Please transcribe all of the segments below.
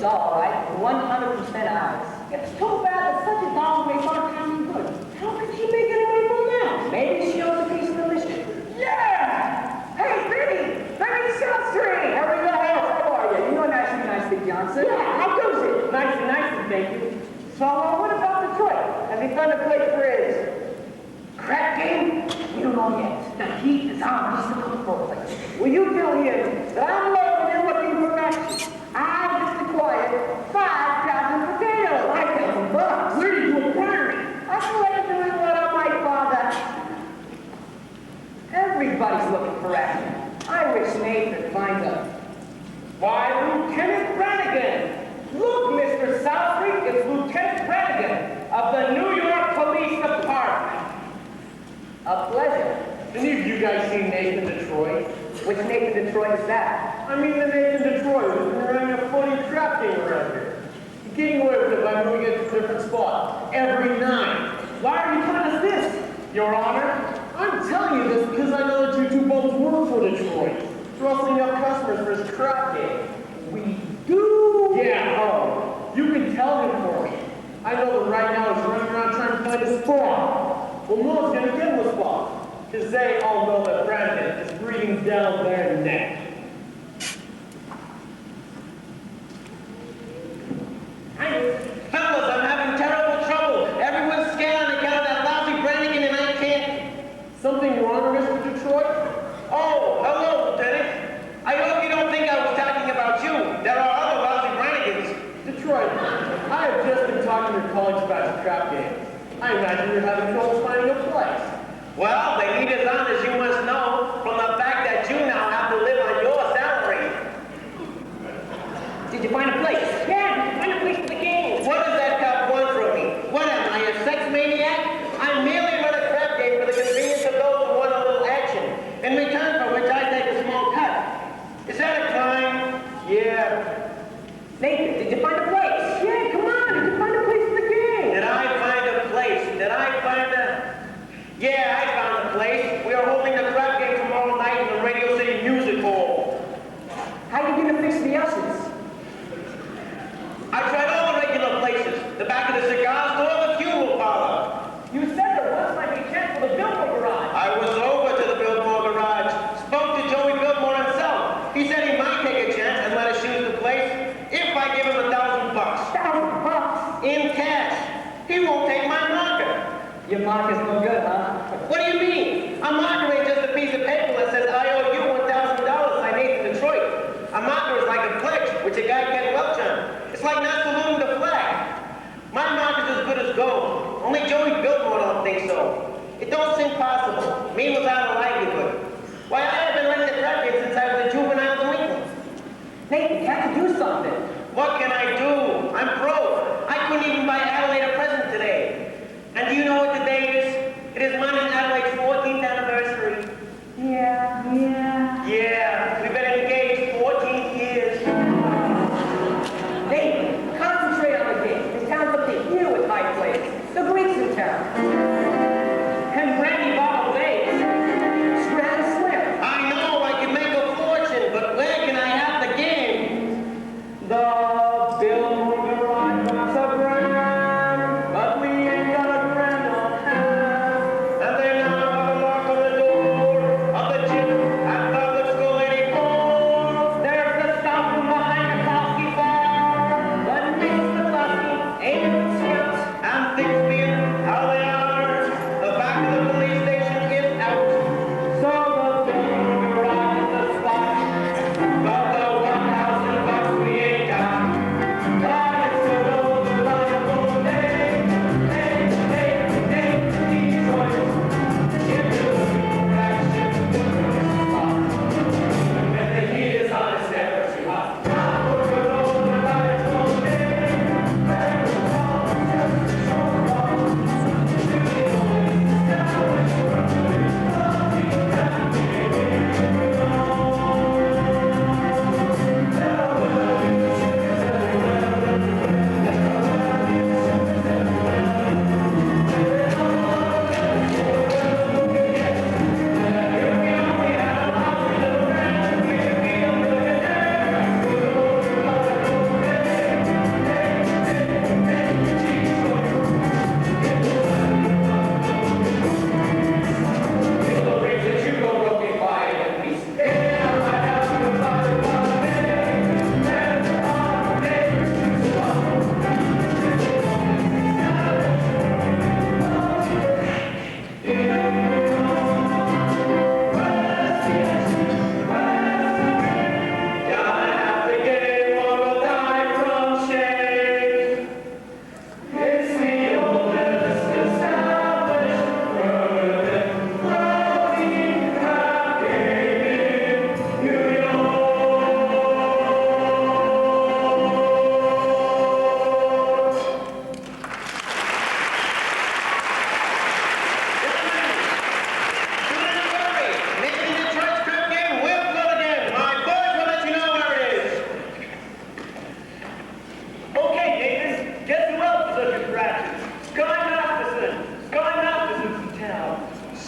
all right. 100% ours. It's too bad that such a dog makes our town good. How could she make any money from that? Maybe she owns a piece of the mission. Yeah! Hey, Benny South Street! How are you? How are you? You know Nicely Johnson. Yeah, how goes it? Nicely, thank you. So, what about Detroit? Has he found a place for his crap game? We don't know yet. The heat is on. He's looking for a place. Will you tell him that I'm local and looking for action? I just acquired 5,000 potatoes. 5,000 bucks? Where did you acquire it? I collected doing what I might father. Everybody's looking for action. I wish Nathan finds us. Why, Lieutenant Brannigan! Look, Mr. Southstreet, it's Lieutenant Brannigan of the New York Police Department. A pleasure. Any of you guys seen Nathan Detroit? Which Nathan Detroit is that? I mean the Nathan Detroit who's been running a funny trap game around here. He's getting away with it by moving it to a different spot every night. Why are you telling us this, Your Honor? I'm telling you this because I know that you two both work for Detroit, rustling up customers for his trap game. We do? Yeah, oh. You can tell him for me. I know that right now he's running around trying to find a spot. Well, no one's going to give him a spot, because they all know that Brandon is breathing down their neck. Fellas, I'm having terrible trouble. Everyone's scared on account of that lousy Brannigan and I can't... Something wrong, Mr. Detroit? Oh, hello, Lieutenant. I hope you don't think I was talking about you. There are other lousy Brannigans. Detroit, I have just been talking to your colleagues about your trap game. I imagine you're having trouble finding a place. Well, the heat is on, as you must know, from the fact that you now have to live on your salary. Did you find a place? Yeah, did you find a place for the game? What does that cop want from me? What am I, a sex maniac? I merely run a trap game for the convenience of those who want a little action, in return for which I take a small cut. Is that a crime? Yeah. Nathan, did you find a place? Yeah, come on, did you find a place for the game? Did I find a place? Did I find a... Yeah, I found a place. We are holding the crap game tomorrow night in the Radio City Music Hall. How are you going to fix the ushers? I tried all the regular places. The back of the cigar store, the funeral parlor. You said there once might be a chance for the Billboard garage. I was over to the Billboard garage. Spoke to Joey Biltmore himself. He said he might take a chance and let us use the place if I give him $1,000. $1,000? In cash. He won't take my marker. Your marker's no good, huh? What do you mean? A marker ain't just a piece of paper that says I owe you $1,000 by Nathan Detroit. A marker is like a pledge, which a guy can't welch on. It's like not saluting the flag. My marker's as good as gold. Only Joey Biltmore don't think so. It don't seem possible. Me without a livelihood. Why, I have been running the trap game since I was a juvenile delinquent. Nathan, can't you do something? What can I do? I'm broke. I couldn't even buy Adelaide a present today. And do you know what the day is? It is mine and Adelaide's 14th anniversary. Yeah, we've been engaged 14 years. Nathan, concentrate on the game. This town's up to here with high players. The Greeks in town. And brandy bottle days.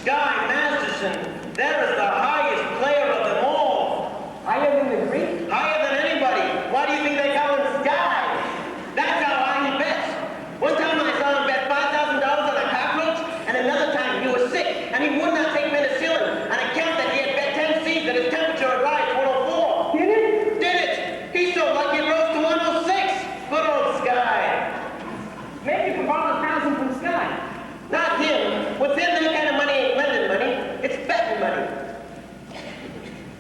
Sky Masterson, there is the highest player of them all. Higher than the Greek? Higher than anybody. Why do you think they call him Sky? That's how high he bets. One time I saw him bet $5,000 on a cockroach, and another time he was sick, and he would not take penicillin, and it counted that he had bet 10 C's that his temperature had rise to 104. Did it? Did it? He's so lucky it rose to 106. Good old Sky. Maybe you can borrow 1,000 from Sky. Not him. With him, that kind of money ain't lending money. It's betting money.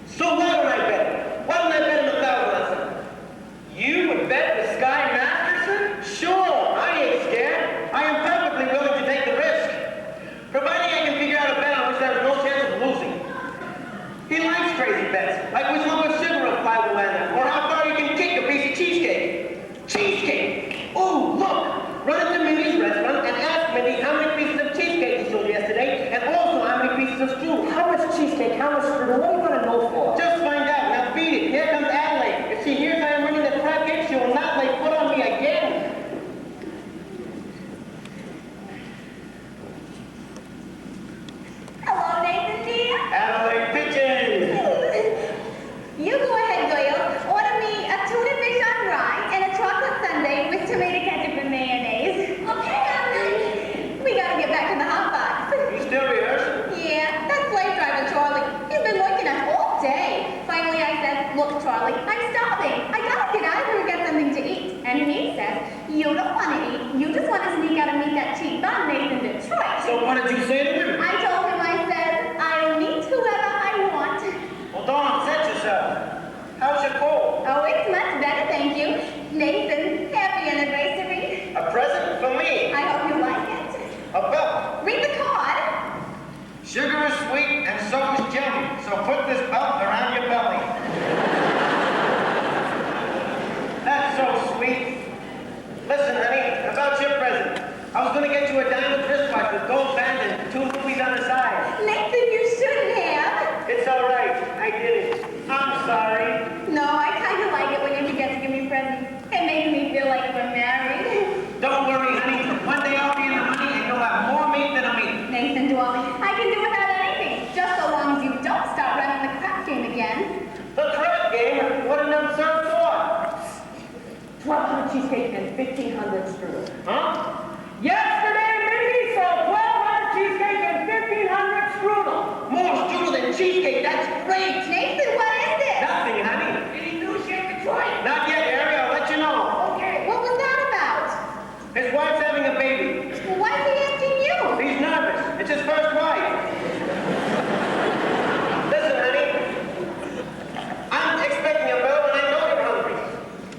So why don't I bet him? Why don't I bet him 1,000 on something? You would bet the Sky Masterson? Sure, I ain't scared. I am perfectly willing to take the risk. Providing I can figure out a bet on which there is no chance of losing. He likes crazy bets, like which lump of sugar a fly will land on, or how far you can kick a piece of cheesecake. Cheesecake! Ooh, look! Run into Minnie's restaurant and ask Minnie how many pieces of cheesecake you sold yesterday, and also how many pieces of strudel. How much cheesecake? How much strudel? What are you going to know for? Just find out. Now beat it. Here comes Adelaide. If she hears I am running the crab cake, she will not lay foot on me again. Hello, Nathan dear. Adelaide Pigeon. You go ahead, Doyle. Order me a tuna fish on rye and a chocolate sundae with tomato ketchup and mayonnaise. Okay, Adelaide. We gotta get back to the hot box. You still rehearsing? Yeah, that slave driver Charlie, he's been working us all day. Finally, I said, look, Charlie, I'm starving. I gotta get out of here and get something to eat. And he says, you don't want to eat. You just want to sneak out and meet that cheap bum Nathan Detroit. So what did you say to him? I told him, I said, I'll meet whoever I want. Well, don't upset yourself. How's your cold? Oh, it's much better, thank you. Nathan, happy anniversary. A present for me. I hope you like it. A belt. Read the card. Sugar is sweet and so is jelly. So put this belt around your belly. That's so sweet. Listen, honey, about your present. I was going to get you a diamond wristwatch with gold band and 2 rubies on the side. Nathan, you shouldn't have. It's all right. I did it. I'm sorry. No, I kind of like it when you forget to give me presents. It makes me feel like we're married. Don't worry, honey. One day I'll be in the money and you'll have more meat than a meat. Nathan, darling, I can do without anything, just so long as you don't start running the crap game again. The crab game? What an absurd thought. 1,200 cheesecake and 1,500 strudel. Huh? Yesterday, Minnie sold 1,200 cheesecake and 1,500 strudel. More strudel than cheesecake. That's great. Nathan, what is this? Nothing, honey. Any news yet, Detroit? Not yet, Harry. I'll let you know. Okay. What was that about? His wife's having a baby. Why is he asking you? He's nervous. It's his first wife. Listen, honey. I'm expecting a bell and I know you're hungry.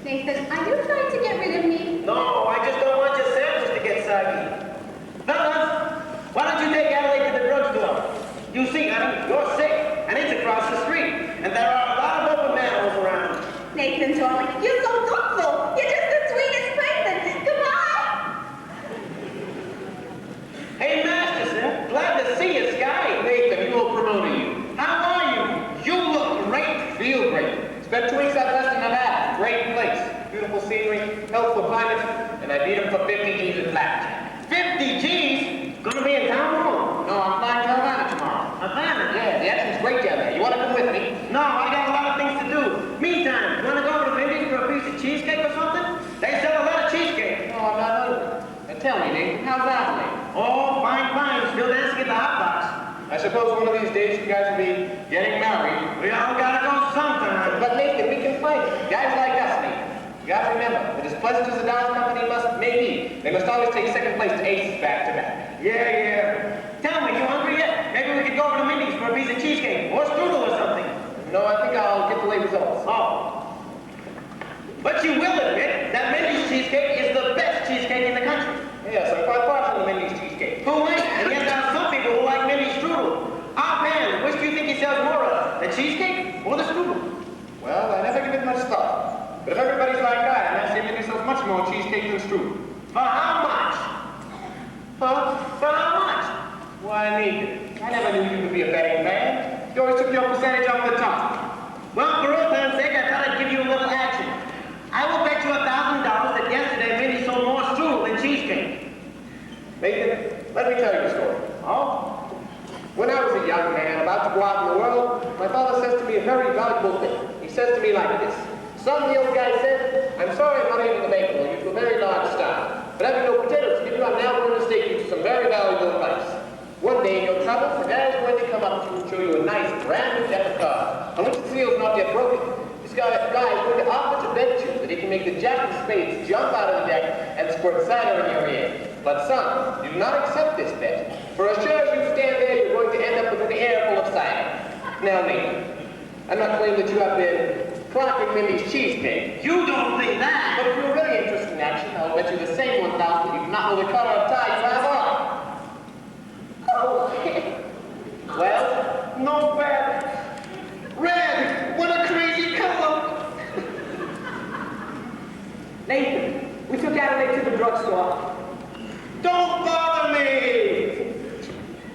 Nathan, are you trying to get rid of me? No, I just don't want your sandwich to get soggy. Fellas, why don't you take Adelaide to the drugstore? You see, honey, you're sick, and it's across the street, and there are a lot of open manholes around. Nathan, darling, you're so thoughtful. You're just the sweetest person. Goodbye. Hey, Masterson, glad to see you, Sky. Nathan, you will promote you. How are you? You look great. Feel great. Spent 2 weeks out west in Nevada. Great place. Beautiful scenery, healthful climate, and I beat him for 50 G's at blackjack. 50 G's? Gonna be in town tomorrow? No, I'm flying to Havana tomorrow. Havana? Yeah, the action's great down there. You want to come with me? No, I got a lot of things to do. Meantime, you wanna go over to Bingham for a piece of cheesecake or something? They sell a lot of cheesecake. No, I'm not hungry. Now tell me, Nathan, how's Adelaide? Oh, fine, fine. Still dancing at the hot box. I suppose one of these days you guys will be getting married. We all gotta go sometime. But Nathan, we can fight. Guys like us, Nathan. You gotta remember that as pleasant as the Dow Company may be, they must always take second place to aces back to back. Yeah. Tell me, you hungry yet? Maybe we could go over to Minnie's for a piece of cheesecake or strudel or something. No, I think I'll get the late results. Oh. But you will admit that Minnie's cheesecake is the best cheesecake in the country. Yes, I'm quite partial to Minnie's cheesecake. Who ain't? And yet there are some people who like Minnie's strudel. Our man, which do you think he sells more of? The cheesecake or the strudel? Well, I never give it much thought. But if everybody's like that, I say Minnie sells much more cheesecake than strudel. For how much? For how much? Why, Nathan, I never knew you to be a betting man. You always took your percentage off the top. Well, for old time's sake, I thought I'd give you a little action. I will bet you $1,000 that yesterday Minnie sold more strudel than cheesecake. Nathan, let me tell you a story. Oh? When young man about to go out in the world, my father says to me a very valuable thing. He says to me like this. Son, the old guy said, I'm sorry I'm not able to make you to a very large star. But having no potatoes to give you, I'm now going to stake you to some very valuable advice. One day in your travels, the guy is going to come up to you and show you a nice brand new deck of cards, on which the seal's not yet broken. This guy is going to offer to bet you that he can make the jack of spades jump out of the deck and squirt cider in your ear. But son, do not accept this bet, for as sure as you stand there, you're going to end up with an air full of cider. Now, Nathan, I'm not claiming that you have been clocking Mindy's cheesecake. You don't think that? But if you're really interested in action, I'll bet you the same 1,000 that you do not know the color of tie you have on. Oh, Well, no bad. Red, what a crazy color. Nathan, we took Adelaide to the drugstore. Don't bother me.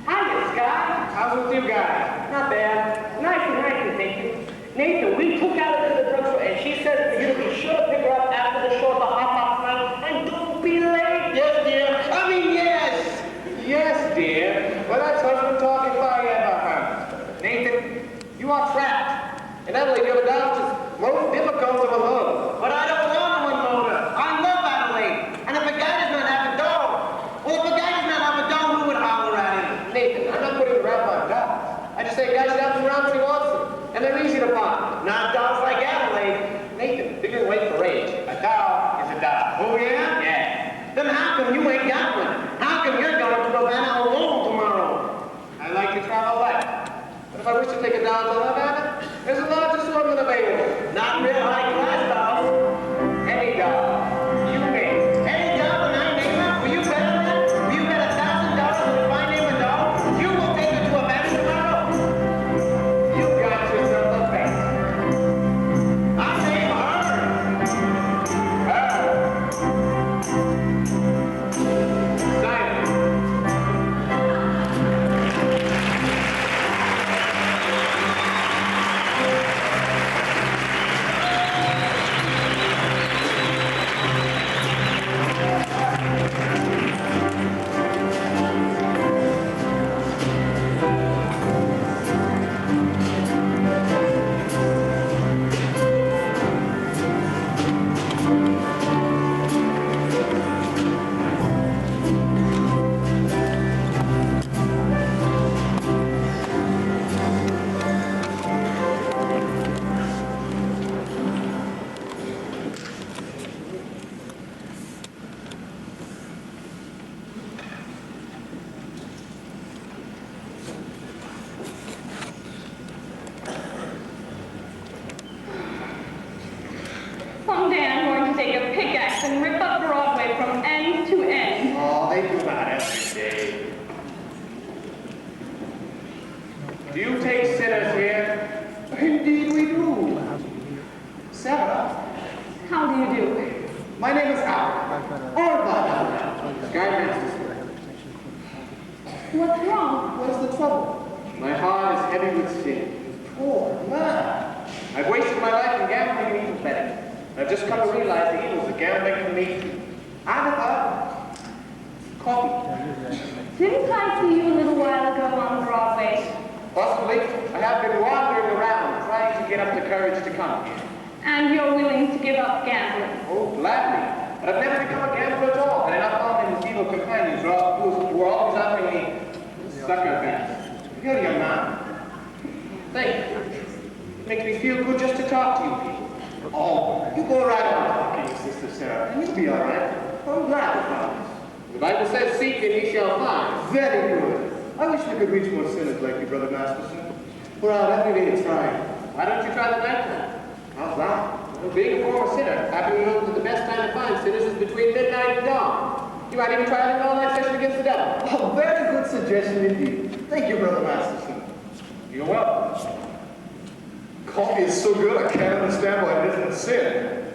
Hiya, Scott. how's it with you guys? Not bad. Nice and thank you. Nathan, we took Adelaide to the drugstore, and she said for you to be sure to pick her up after the show at the Hot Tonight, and don't be late. Yes, dear. I mean, yes. Yes, dear. Well, that's husband talk if I ever heard. Nathan, you are trapped. And Adelaide, you're the doctor's most difficult of a load. But I don't want a one motor. I love Adelaide. And if a guy does not have a dog, well, if a guy does not have a dog, who would holler at him? Nathan, I'm not putting the rap on dogs. I just say guys should have them around when he wants them. And they're easy to find. Not dogs like Adelaide. Nathan, figure wait for age. A dog is a dog. Oh, yeah? Yeah. Then how come you ain't got one? How come you're going to Havana alone tomorrow? I like to travel light. But if I wish to take a dog to Havana, there's a large assortment available. Not real high-class dogs. Any dog. You name. Any dog and I name it? Will you bet on that? Will you bet $1,000 that if I name a dog, you will take it to Havana tomorrow? You got yourself a bet. I name her. Simon. Someday I'm going to take a pickaxe and rip up Broadway from end to end. Oh, they do that every day. Do you take sinners here? Indeed we do. Sarah, How do you do? my name is Al. Or Bob. Sky Masterson. What's wrong? What is the trouble? My heart is heavy with sin. Poor man. I've wasted my life in gambling and evil betting. I've just come to realize the evils that gambling can lead to. Agatha, coffee. Didn't I see you a little while ago on Broadway? Possibly. I have been wandering around trying to get up the courage to come here. And you're willing to give up gambling? Oh, gladly. But I've never become a gambler at all. And I found his evil companions who were always offering me sucker bets. You're a young man. Thank you. It makes me feel good just to talk to you people. Oh, you go right on talking, Sister Sarah, and you'll be all right. I'm glad you found us. The Bible says, seek and ye shall find. Very good. I wish we could reach more sinners like you, Brother Masterson. We're out every day trying. Why don't you try the nighttime? How's that? Well, being a former sinner, happen to know that the best time to find sinners is between midnight and dawn. You might even try an all-night session against the devil. Oh, very good suggestion indeed. Thank you, Brother Masterson. You're welcome. Coffee is so good, I can't understand why it isn't sin.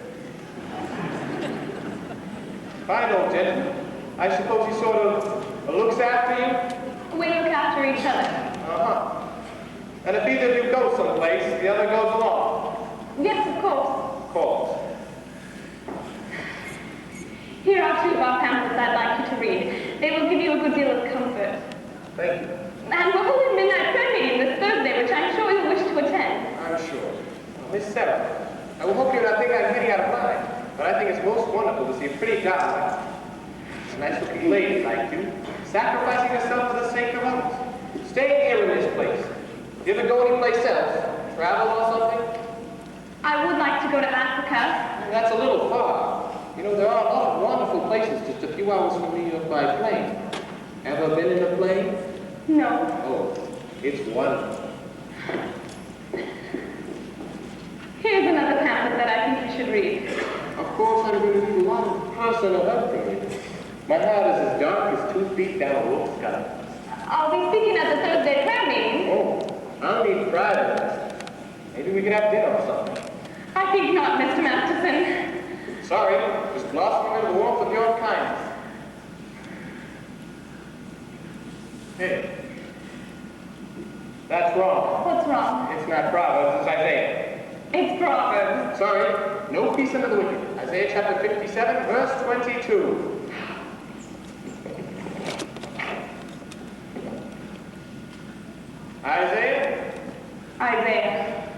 Fine, old gentleman. I suppose he sort of looks after you? We look after each other. Uh-huh. And if either of you go someplace, the other goes along. Yes, of course. Of course. Here are two of our pamphlets I'd like you to read. They will give you a good deal of comfort. Thank you. And we're holding midnight prayer meeting Miss Sarah, I will hope you do not think I'm heading out of line, but I think it's most wonderful to see a pretty darling, a nice-looking lady like you, sacrificing herself for the sake of others. Staying here in this place. You ever go anyplace else? Travel or something? I would like to go to Africa. That's a little far. You know, there are a lot of wonderful places just a few hours from New York by plane. Ever been in a plane? No. Oh, it's wonderful. Here's another pamphlet that I think you should read. Of course, I'm going to need a lot of personal help from you. My heart is as dark as 2 feet down a wolf's gut. I'll be speaking at the Thursday prayer meeting. Oh, I'll need Friday lessons. Maybe we could have dinner or something. I think not, Mr. Masterson. Sorry, just blossoming into the warmth of your kindness. Hey, that's wrong. What's wrong? It's not Proverbs, it's Isaiah. It's Proverbs. Sorry, no peace under the wicked. Isaiah chapter 57, verse 22. Isaiah? Isaiah.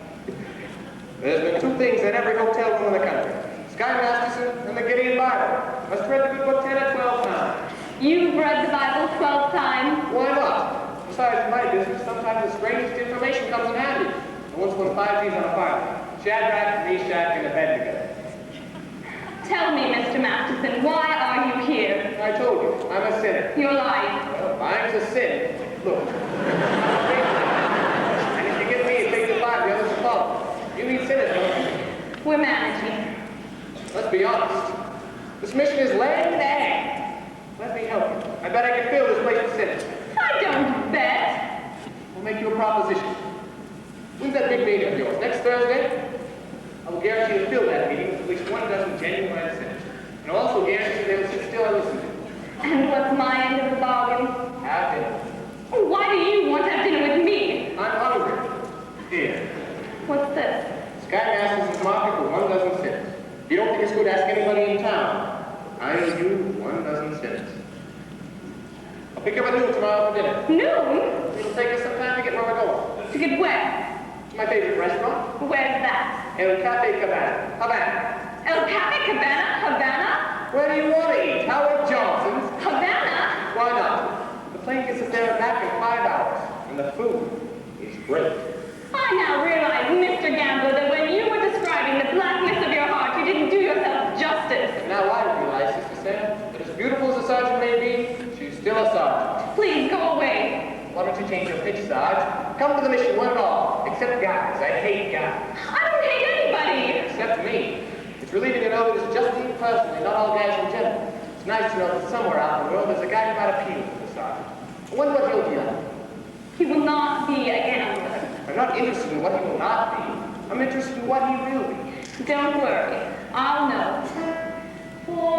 There's been 2 things in every hotel room in the country. Sky Masterson and the Gideon Bible. Must read the good book 10 or 12 times. You've read the Bible 12 times. Why not? Besides, in my business, sometimes the strangest information comes in handy. I once won 5 G's on a file. Shadrach, Meshach, and Abednego. Tell me, Mr. Masterson, why are you here? I told you, I'm a sinner. You're lying. Well, mine's a sin. Look. And if you get me, it takes the 5, the others will follow. You need sinners, don't you? We're managing. Let's be honest. This mission is laying there. Let me help you. I bet I can fill this place with sinners. I don't bet. We'll make you a proposition. When's that big meeting of yours? Next Thursday? I will guarantee to fill that meeting with at least 12 genuine sinners. And I'll also guarantee they will sit still and listen to you. And what's my end of the bargain? Have dinner. Why do you want to have dinner with me? I'm hungry. Here. What's this? Sky Masters' market for 12 sinners. If you don't think it's good, ask anybody in town. I owe you 12 sinners. I'll pick up at noon tomorrow for dinner. Noon? It'll take us some time to get where we're going. To get where? It's my favorite restaurant. Where's that? El Cafe Cabana. Havana. El Cafe Cabana? Havana? Where do you want to eat? Howard Johnson's? Havana? Why not? The plane gets us there and back in 5 hours. And the food is great. I now realize, Mr. Gambler, that when you were describing the blackness of your heart, you didn't do yourself justice. And now I realize, Sister Sam, that as beautiful as a sergeant may be, she's still a sergeant. Please go away. Why don't you change your pitch, Sarge? Come to the mission, one and all. Except guys. I hate guys. I don't hate anybody. Except me. It's relieving to know that it's just me personally, not all guys in general. It's nice to know that somewhere out in the world there's a guy who might appeal to the sergeant. I wonder what he'll be like. He will not be a gambler. I'm not interested in what he will not be. I'm interested in what he will be. Don't worry. I'll know. For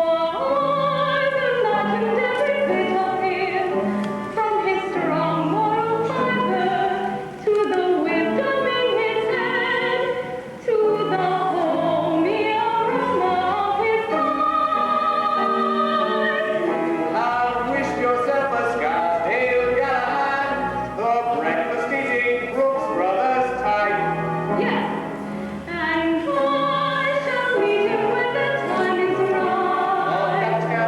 I've imagined every bit of him, from his strong moral fiber, to the wisdom in his head, to the homey aroma of his eyes. I've wished yourself a Scottsdale guy, the breakfast eating Brooks Brothers type. Yes. And I shall meet him when the time is right. All Captain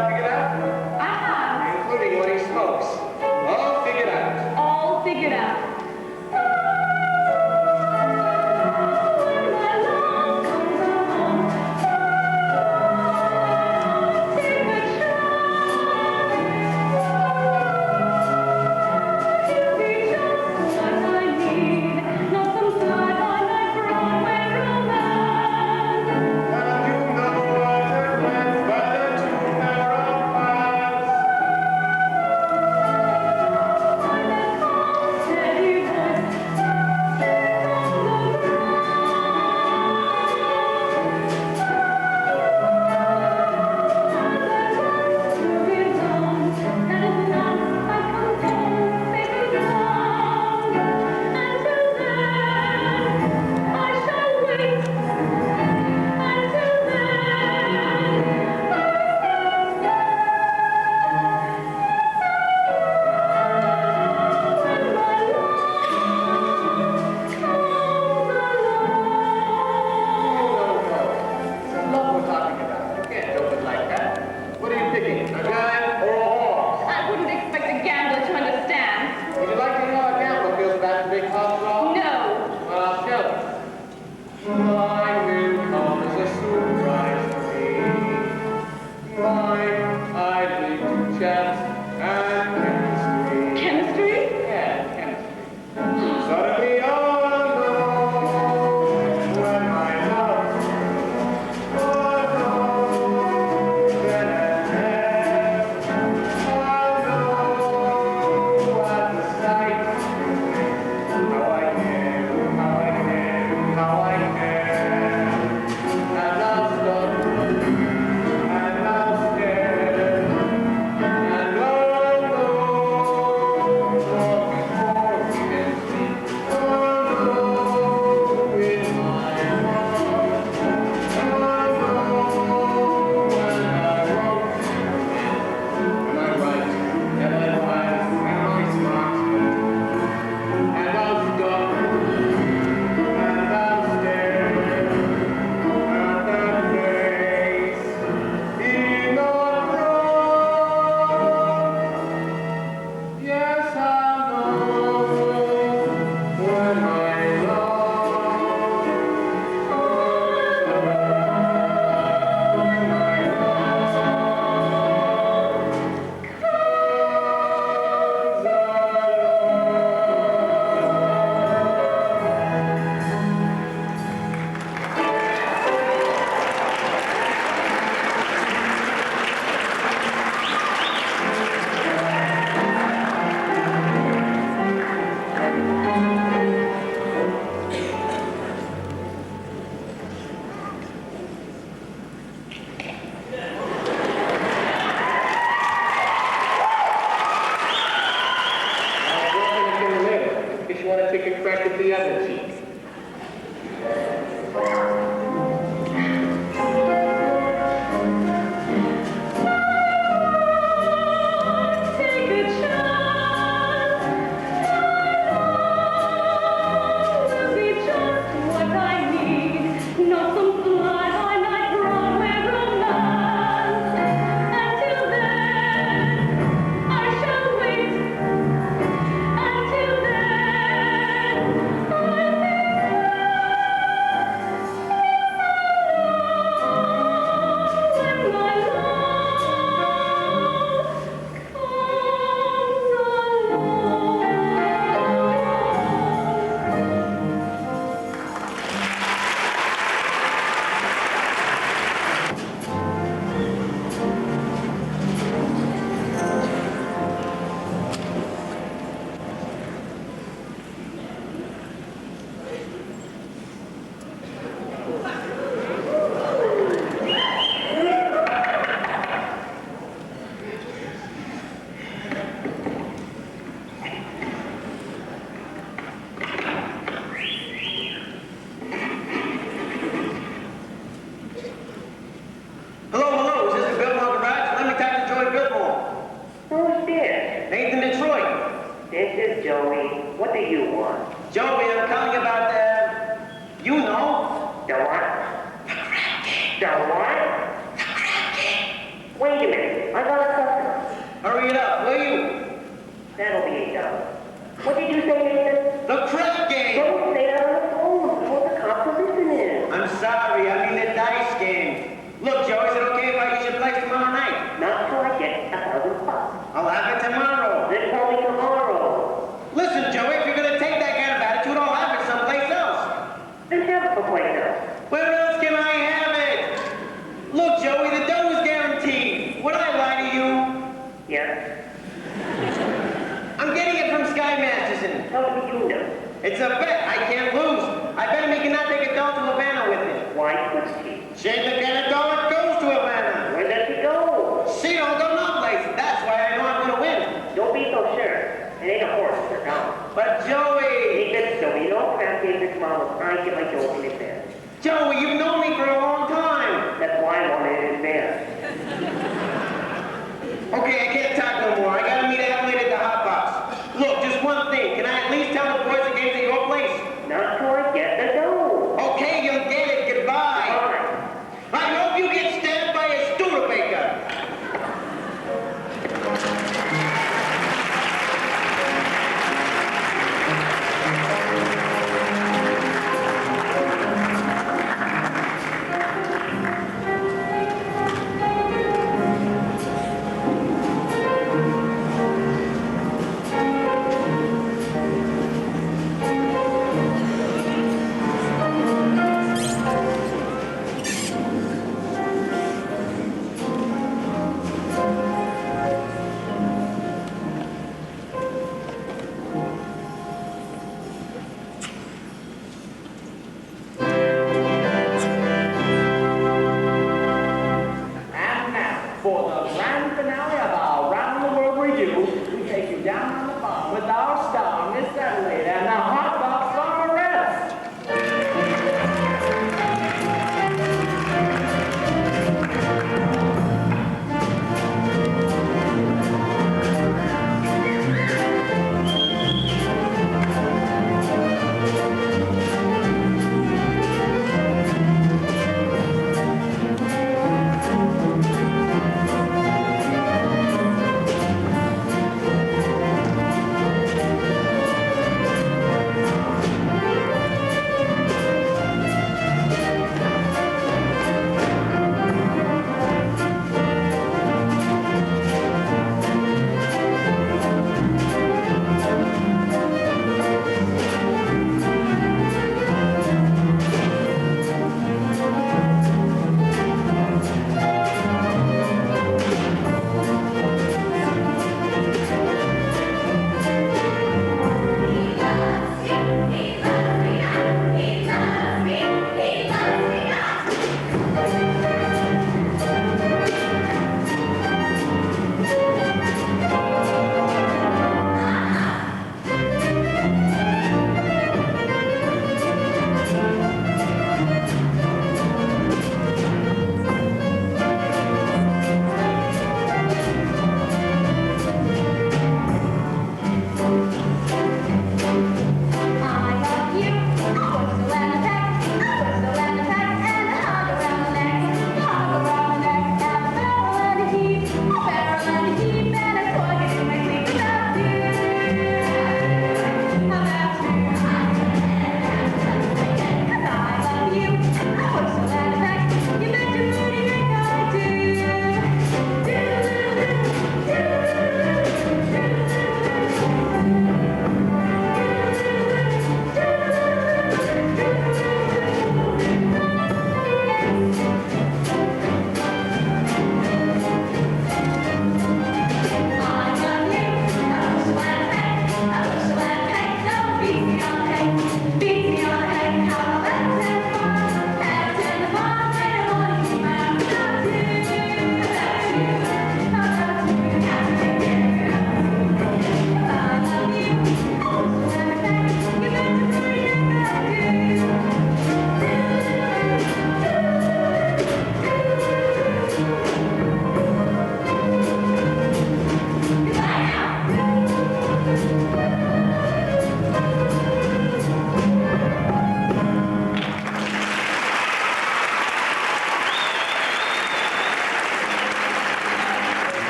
break the other cheek. Take a chance. Will be just what I need. Not some fly-by-night Broadway romance. Until then, I shall wait. Until then, I'll be when my love comes along. Hello, is this the Biltmore Garage? Let me talk to Joey Biltmore. Who's this? Nathan Detroit. This is Joey. What do you want? Joey, I'm calling about you know. The what? The what? Wait a minute. I got a customer. Hurry it up, will you? That'll be $8. What did you say, Nathan? The crap game. Don't say that on the phone. What the cops are listening. I'm sorry, I mean the dice game. Look, Joey, is it okay if I use your place tomorrow night? Not till I get $1,000. I'll have it tomorrow. Then call me tomorrow. Listen, Joey, if you're gonna take that kind of attitude, I'll have it someplace else. Then have it someplace else. Where else can I have it? Look, Joey, the dough is guaranteed. Would I lie to you? Yes. I'm getting it from Sky Masterson. How do you know? It's a bet. I can't lose. I bet him he cannot take a doll to Havana with me. Why could she? Shame the kind of doll that goes to Havana. Where does she go? She don't go no place. That's why I know I'm gonna win. Don't be so sure. It ain't a horse, it's a cow. But Joey, Nathan, so you know crap game this mom I get my dough in advance. Joey, you've known me for a long time. That's why I want it in advance. Okay, I can't talk no more. I gotta meet Adelaide at the hot box. Look, just one thing. Can I at least tell the boys the game's at your place? Not till I get the dough. Okay, you'll get it. Goodbye. Fine. I hope you get stabbed by a Studebaker.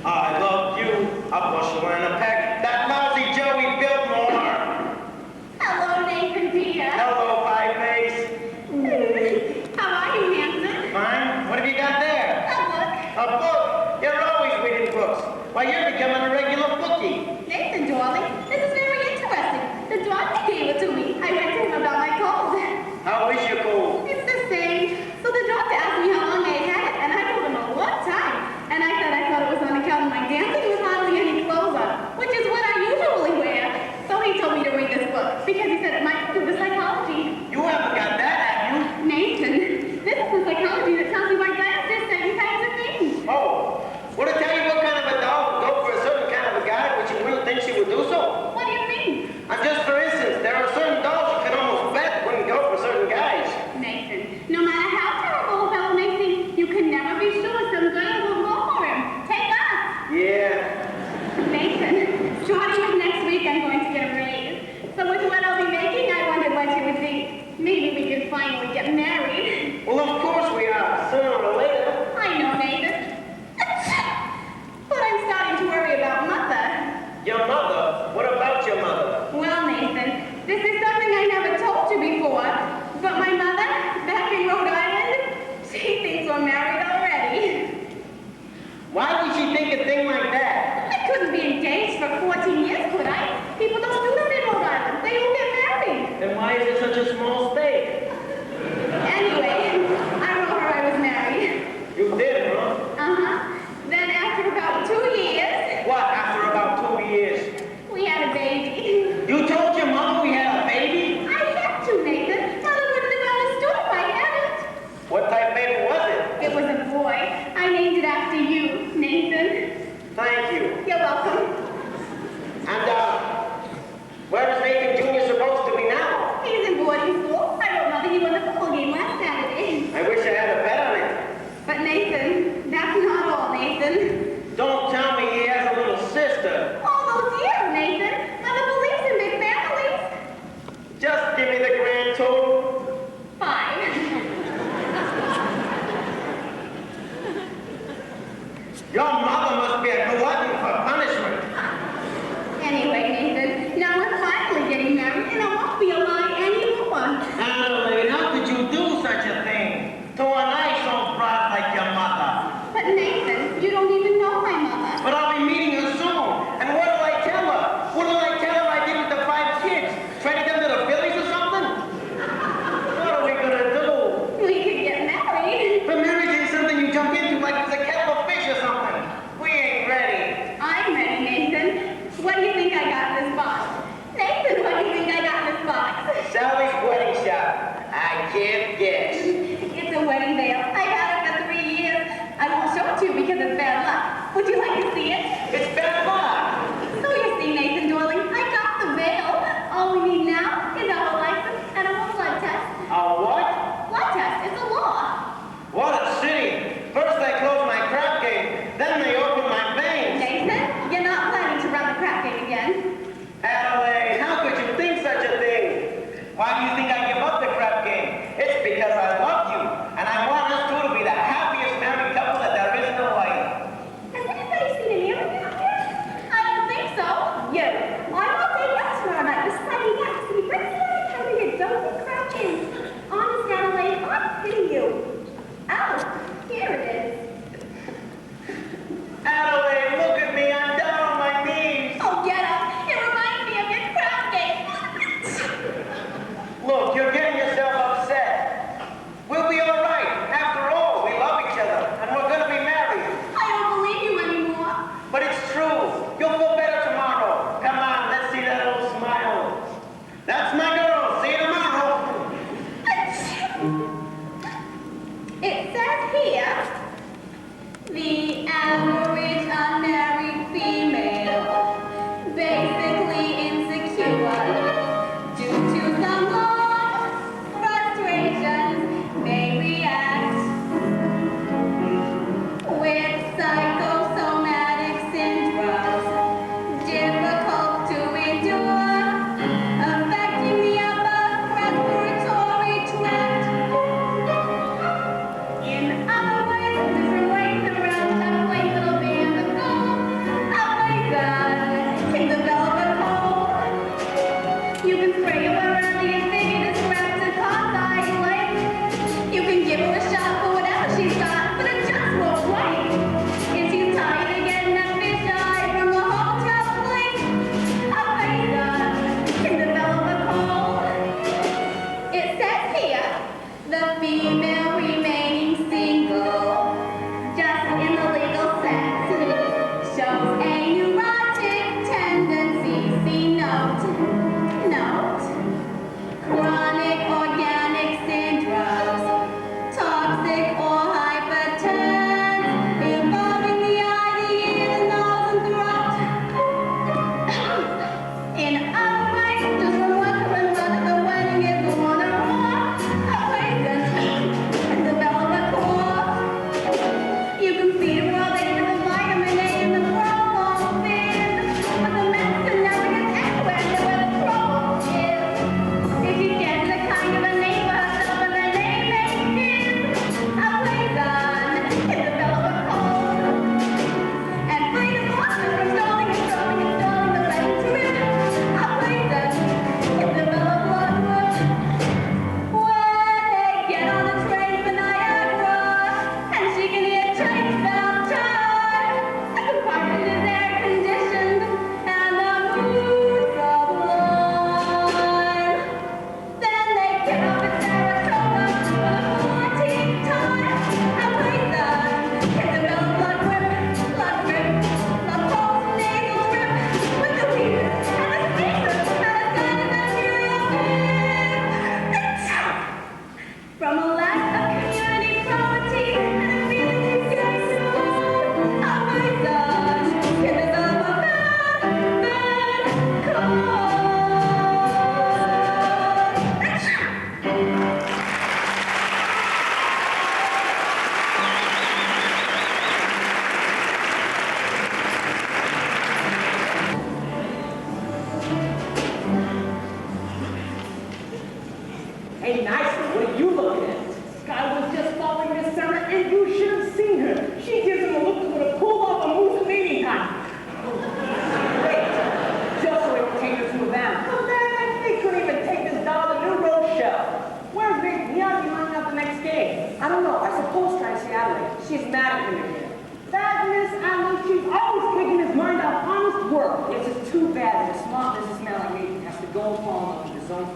I love you, a bushel and a peck. That lousy Joey Biltmore. Hello, Nathan dear. Hello, Pie Face. How are you, handsome? Fine. What have you got there? A book. A book? You're always reading books. Why, you're becoming a regular bookie. Nathan, darling, this is very interesting. The doctor gave it to me. I went to him about my cold. How is your cold? It's the same. So the doctor asked me how long I had it, and I told him a long time. And I said I thought it was on account of my dancing with hardly any clothes on, which is what I usually wear. So he told me to read this book, because he said it might improve the psychology. You haven't got that, have you? Nathan, this is the psychology that tells me my diet did certain kinds of things. Oh, would it tell you what kind of a doll would go for a certain kind of a guy, but you wouldn't think she would do so? What do you mean? Just for instance, there are certain dolls you can almost bet wouldn't go for certain guys. Nathan, no matter how terrible a fellow may seem, you can never be sure some girl will go for him. Take us. Yeah. Nathan, starting with next week, I'm going to get a raise. So with what I'll be making, I wondered what you would think. Maybe we could finally get married. Well, of course we are, sooner or later. I know, Nathan. But I'm starting to worry about Mother. Your mother? What about your mother? Well, Nathan, this is something I never told you before, but my mother, back in Rhode Island, she thinks we're married already. Why would she think a thing like that? I couldn't be engaged for 14 years, could I? People don't do that in Rhode Island. They don't get married. Then why is it such a small state? Anyway, I wrote her I was married. You did, huh? Uh-huh. Then after about 2 years, What, after about 2 years? we had a baby. You told your mother we had a baby? I had to, Nathan. Mother wouldn't have understood if I hadn't. What type baby was it? It was a boy. I named it after you, Nathan. Thank you. You're welcome. And, where is Nathan Jr. supposed to be now? He's in boarding school. I wrote Mother he won the football game last Saturday. I wish I had a bet on it. But Nathan, that's not all, Nathan. Don't tell me he has a little sister. All those years, Nathan. Mother believes in big families. Just give me the grand total. 5. Your mother must be a glutton for punishment. Anyway, Nathan, now we're finally getting married, and I won't be a lie anymore. Adelaide, how could you do such a thing to a nice old brat like your mother? But Nathan, you don't even know my mother. But I'll be meeting her soon. And what'll I tell her? What'll I tell her I did with the 5 kids? Traded them to the Phillies or something? What are we gonna do? We could get married. The marriage ain't something you jump into like it's a kettle of fish or something. We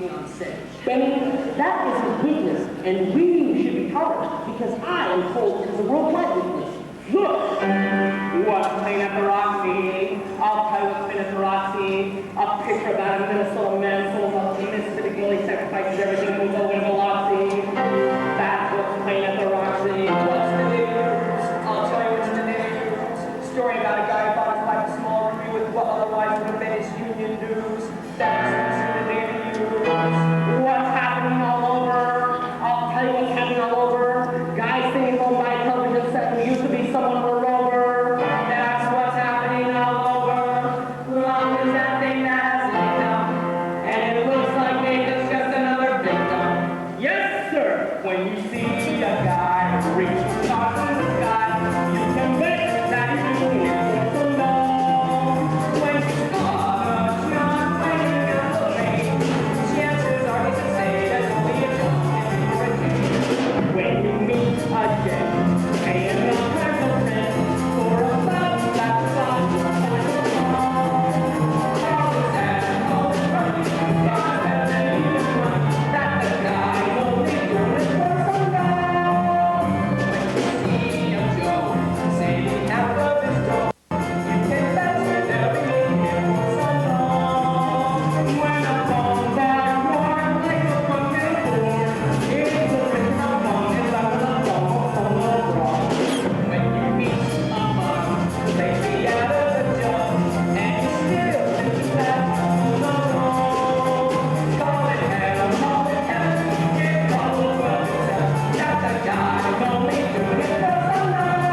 unsaid. Benny, that is his weakness, and we should be tolerant, because I am told it is a worldwide weakness. Look! What's playing at the Roxy? I'll tell you what's playing at the Roxy. A picture about a Minnesota man full of mystically sacrifices everything and moves over to Biloxi. That's what's playing at the Roxy. What's the news? I'll tell you what's in the news. Story about a guy who bought his wife a small review with what otherwise would have been his union dues. That's what's in the daily news. What's happening all over? I'll tell you what's happening all over. Guys singing home by television set who used to be someone were over. That's what's happening all over. Long as that thing has victim. And it looks like Nathan's just another victim. Yes, sir. When you see a guy reach the stars in the sky, you can bet that he's doing it for so long. When you spot a shot playing on the lane, chances are he's to say there's only a jump in the hurricane. When you meet a gent, paying a careful rent for a bout that's fun for so long. All the sad, all the funny, that's better than you want. That the guy's only doing it for so long. When you see a Joe saving half of his dough, you can bet they'll be in here for so long. When a phone bar roars like a broken door, it's a rhythm of one, it's like a song on the rock. When you meet a bug, they be out of the jug, and you still think that's so wrong. Call it hell, get all over yourself. That's a guy who's only doing it for so long.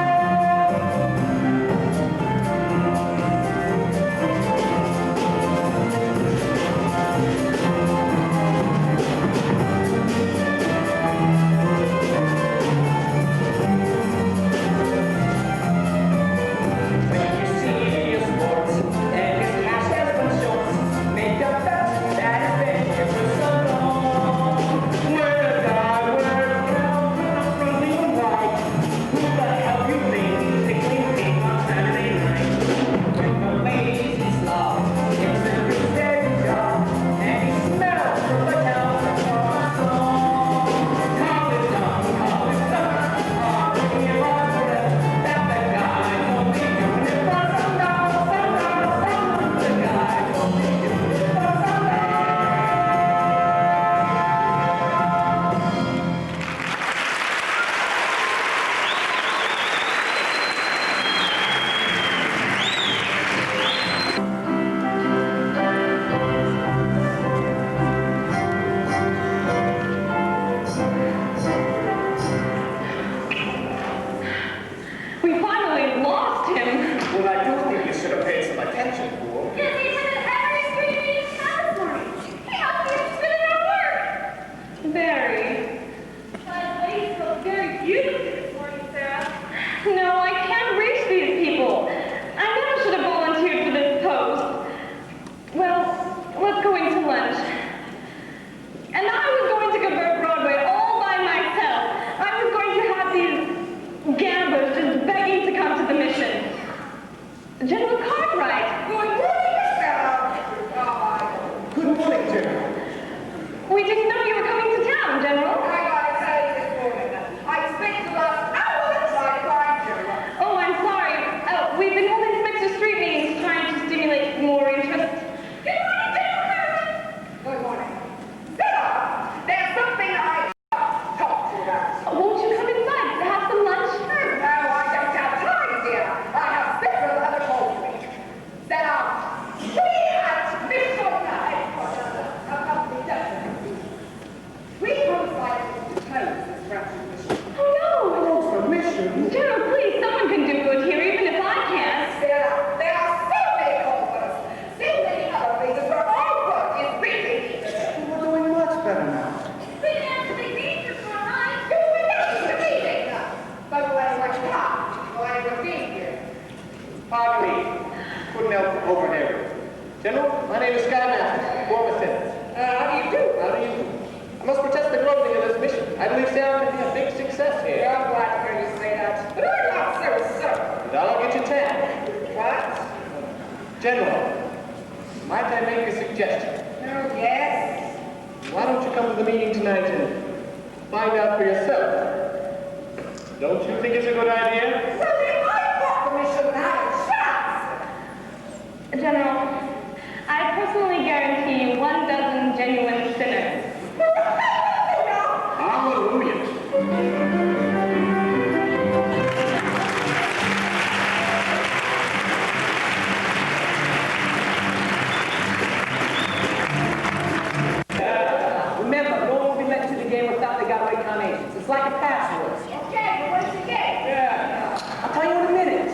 When you see a sport and his cash has been short, make a bet that it's been here for so long. When a guy wears brown from the white, who the hell you think is tickling pink on Saturday night? When the ladies is lost, it's a good steady job, and he smells from the cows from a song. Call it done, bring it on forever. That the guy's only doing it for so long, so long, so long. The guy's only doing it for so long. We finally lost him. Well, I do think you should have paid some attention, fool. Because he was at every street meeting in town this morning. He must be interested in our work. Very. But ladies look very beautiful this morning, Sarah. No, I can't reach these people. I never should have volunteered for this post. Well, let's go into lunch. And I was going to convert Broadway all by myself. I was going to have these gamblers just begging to come to the mission. General Cartwright. Good morning, Sarah. Good morning, General. We didn't know you were coming to town, General. I gotta tell you this morning, I spent the last hour trying to find you. Oh, I'm sorry. We've been holding some extra street meetings trying to stimulate more interest. Good morning, General Cartwright. Good morning. Sarah, there's something I talk to you about. Won't you come inside to have some lunch? No, I don't have time, dear. I have several other calls to make. Sarah, we at Minnesota headquarters of company W. We decided to close this branch of mission. Oh, no. Close the mission. General, please, someone can do good here, even if I can't. Sarah, there are so many calls for us. So many other places where our work is really needed. We're doing much better now. We can actually meet this tomorrow night. You will not be meeting us. But when I come, I will be here. Pardon me. Couldn't help overhearing. General, my name is Skymaster, former sentence. How do you do? How do you do? I must protest the closing of this mission. I believe Sarah can be a big success here. I'm glad to hear you say that. But I'm not so certain. And I'll get you 10. What? General, might I make a suggestion? Oh, yes. Why don't you come to the meeting tonight and find out for yourself? Don't you think it's a good idea? Well, if I thought we should have a chance. General, I personally guarantee you 12 genuine sinners. Hallelujah. Remember, no one will be let into the game without they got right combinations. It's like a password. Okay, but what's the game? Yeah. I'll tell you in a minute.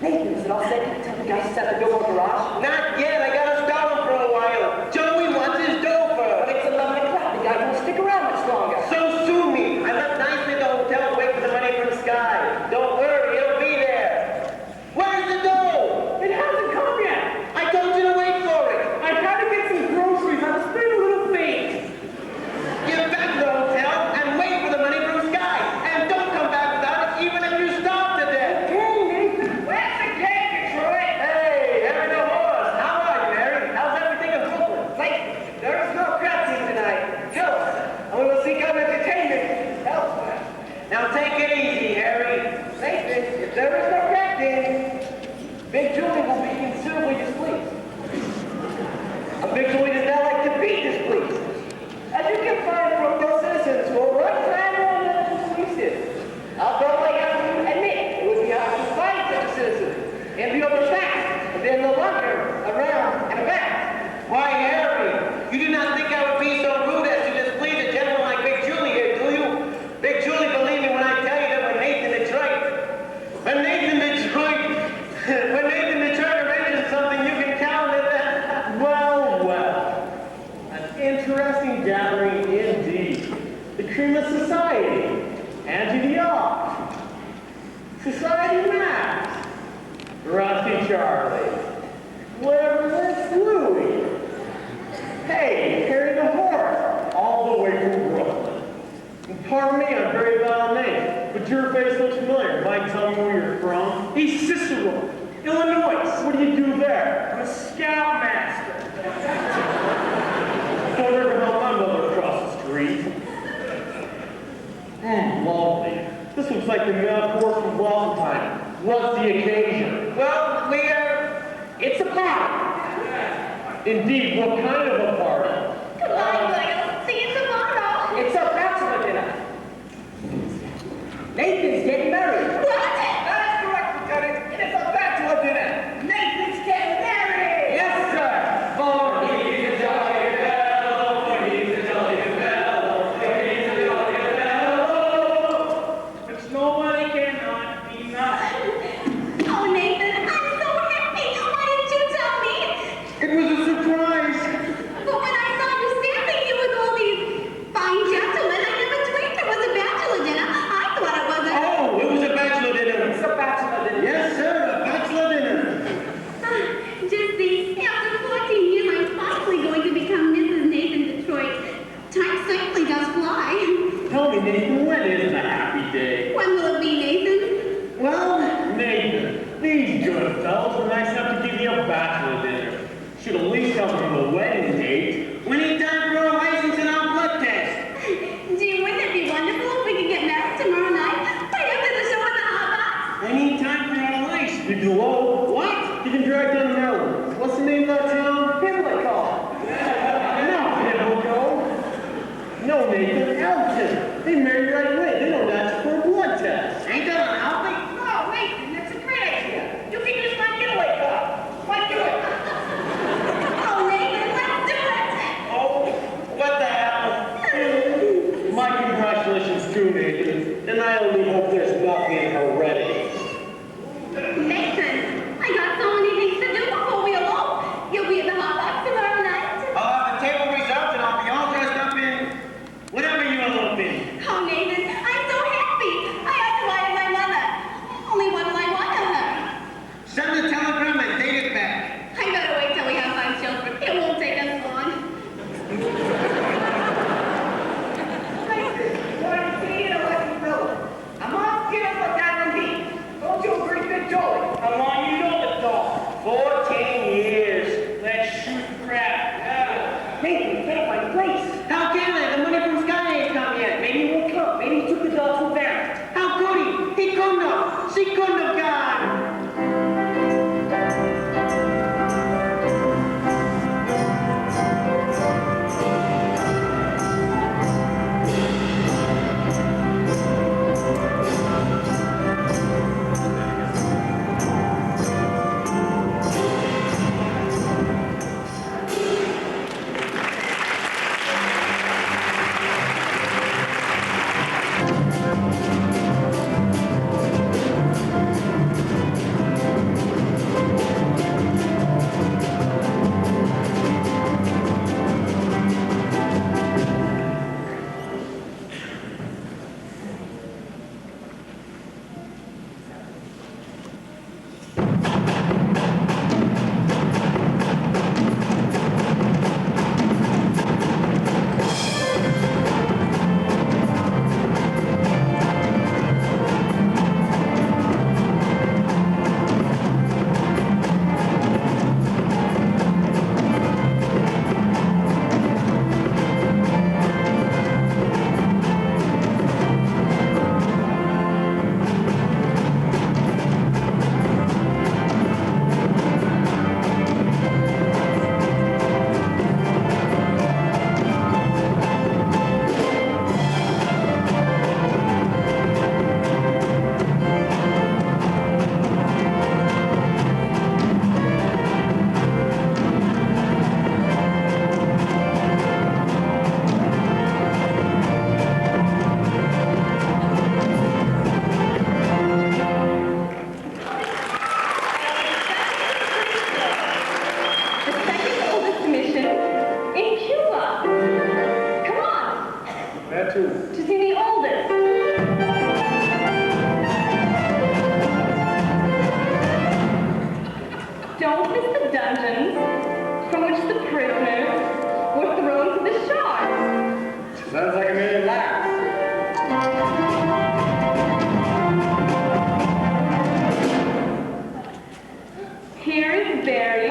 Nathan, is it all set? Can you tell the guys to set the door in the garage? Not yet. I got to stall him for a while. Joey wants his dough But first. it's 11 o'clock. The guy won't stick around much longer. So sue me. I left nicely at the hotel to wait for the money from Sky. Don't worry, it'll be there. Where's the dough? It hasn't come yet. I told you to wait for it. I had to get some groceries. I was feeling a little faint. Get back to the hotel and wait for the money from Sky. And don't come back without it, even if you starve to death. Okay, Nathan. Where's the cake, Detroit? Hey, Harry the horse. How are you, Harry? How's everything in Brooklyn? Like, there is no crap team tonight. Kill us. And we will seek out entertainment elsewhere. Now take it easy, Harry. Nathan, if there is no crap team, Big Julie will be considerably displeased. And Big Julie does not like to be displeased. As you can find from those citizens who will run time on the police is. Although I have to admit, it would be hard to find such a citizen and be over fast, and then no longer around and about. Why, Harry? You do not think I would be so rude as to displease a gentleman like Big Julie here, do you? Big Julie, believe me when I tell you that when Nathan Detroit arranges something, you can count it. Well, an interesting gathering indeed. The cream of society, Angie the Ox, Society Max, Rusty Charlie, Liverless Louie, hey, Harry the Horse, all the way from Brooklyn. And pardon me, I'm very bad name, but your face looks familiar. Mind telling me where you're from? East Cicero, Illinois. What do you do there? I'm a scoutmaster. Don't ever help my mother across the street. Lovely. This looks like the metaphor from Valentine. What's the occasion? Well, It's a party. Indeed, what kind of a party? Goodbye, girls. See you tomorrow. It's a bachelor dinner. Nathan's getting married. What? That is correct, Lieutenant. It is a bachelor dinner. Nathan's getting married. Yes, sir. For he's a jolly fellow, for he's a jolly fellow, for he's a jolly fellow. Which nobody cannot deny. Oh, Nathan, I'm so happy. Why didn't you tell me? It was a surprise. But when I saw you standing here with all these fine gentlemen, I never dreamed it was a bachelor dinner. I thought it was a... oh, it was a bachelor dinner. It's a bachelor dinner. Yes, sir, a bachelor dinner. Just see, after 14 years, I'm finally going to become Mrs. Nathan Detroit. Time certainly does fly. Tell me, Nathan, when is the happy day? When will it be, Nathan? Well, Nathan, these good fellows were nice enough to give me a bachelor dinner. Should at least come from the wedding date. we need time for our license and our blood test. Gee, wouldn't it be wonderful if we could get married tomorrow night? Right after the show in the hot box? We need time for our license. You can go, what? You can drive down to Maryland. What's the name of that town? Pimlico. No, Pimlico. No, Nathan, Elton. They married right away. They don't ask for a blood test. Ain't that unhealthy? Oh, Nathan, that's a great idea. You can use my getaway car. Why do it? Oh, Nathan, let's do it! Oh, what the hell? My congratulations too, Nathan. And I only hope there's nothing heredity. Nathan, I got so many things to do Here is Barry,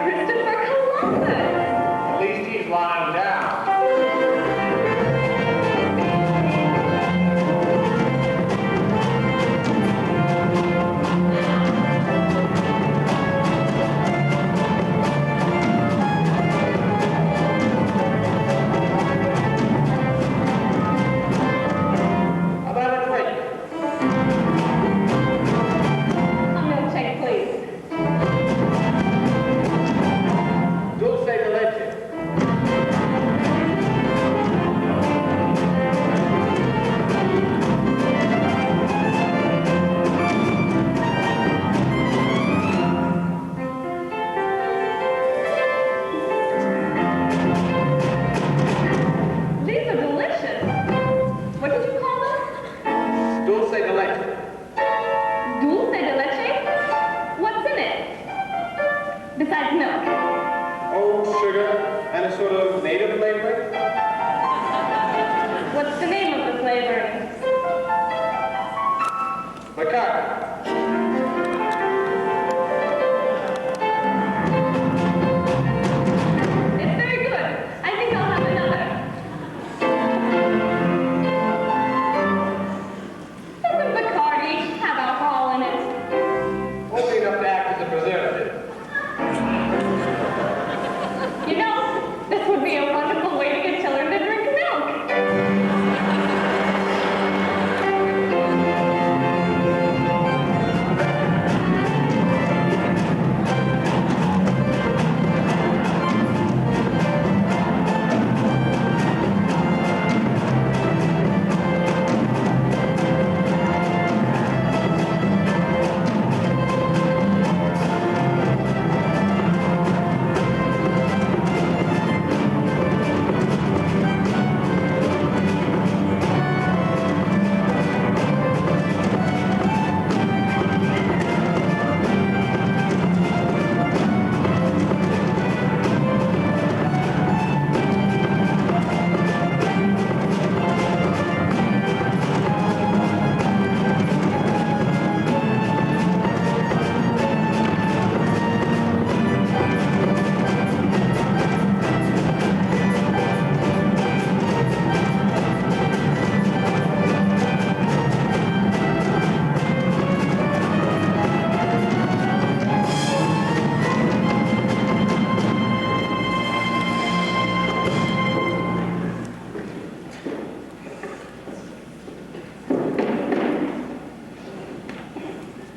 Christopher Columbus. At least he's lying down. How about a drink? A milkshake, please. Dulce de leche. These are delicious. What did you call them? Dulce de leche. Dulce de leche? What's in it? Besides milk. Oh, sugar and a sort of native flavoring. What's the name of the flavoring? Macari. It's very good. I think I'll have another. Doesn't Bacardi have alcohol in it? Only enough to act as a preservative. You know, this would be a wonderful way to get children to drink milk.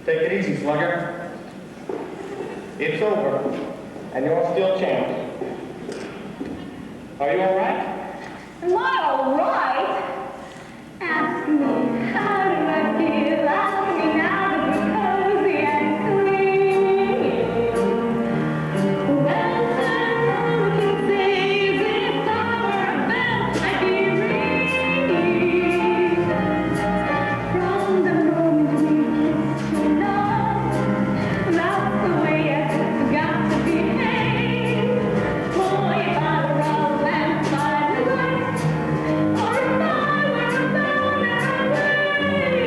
Take it easy, slugger. It's over, and you're still champ. Are you all right? Am I all right? Ask me, how do I feel? Ask me now that we're cozy and clean. Well, someone can say if I were a bell, I'd be ringing. From the moment we kissed, you know, that's the way it's got to behave. Boy, if I were a lamp by the light, or if I were a boner away.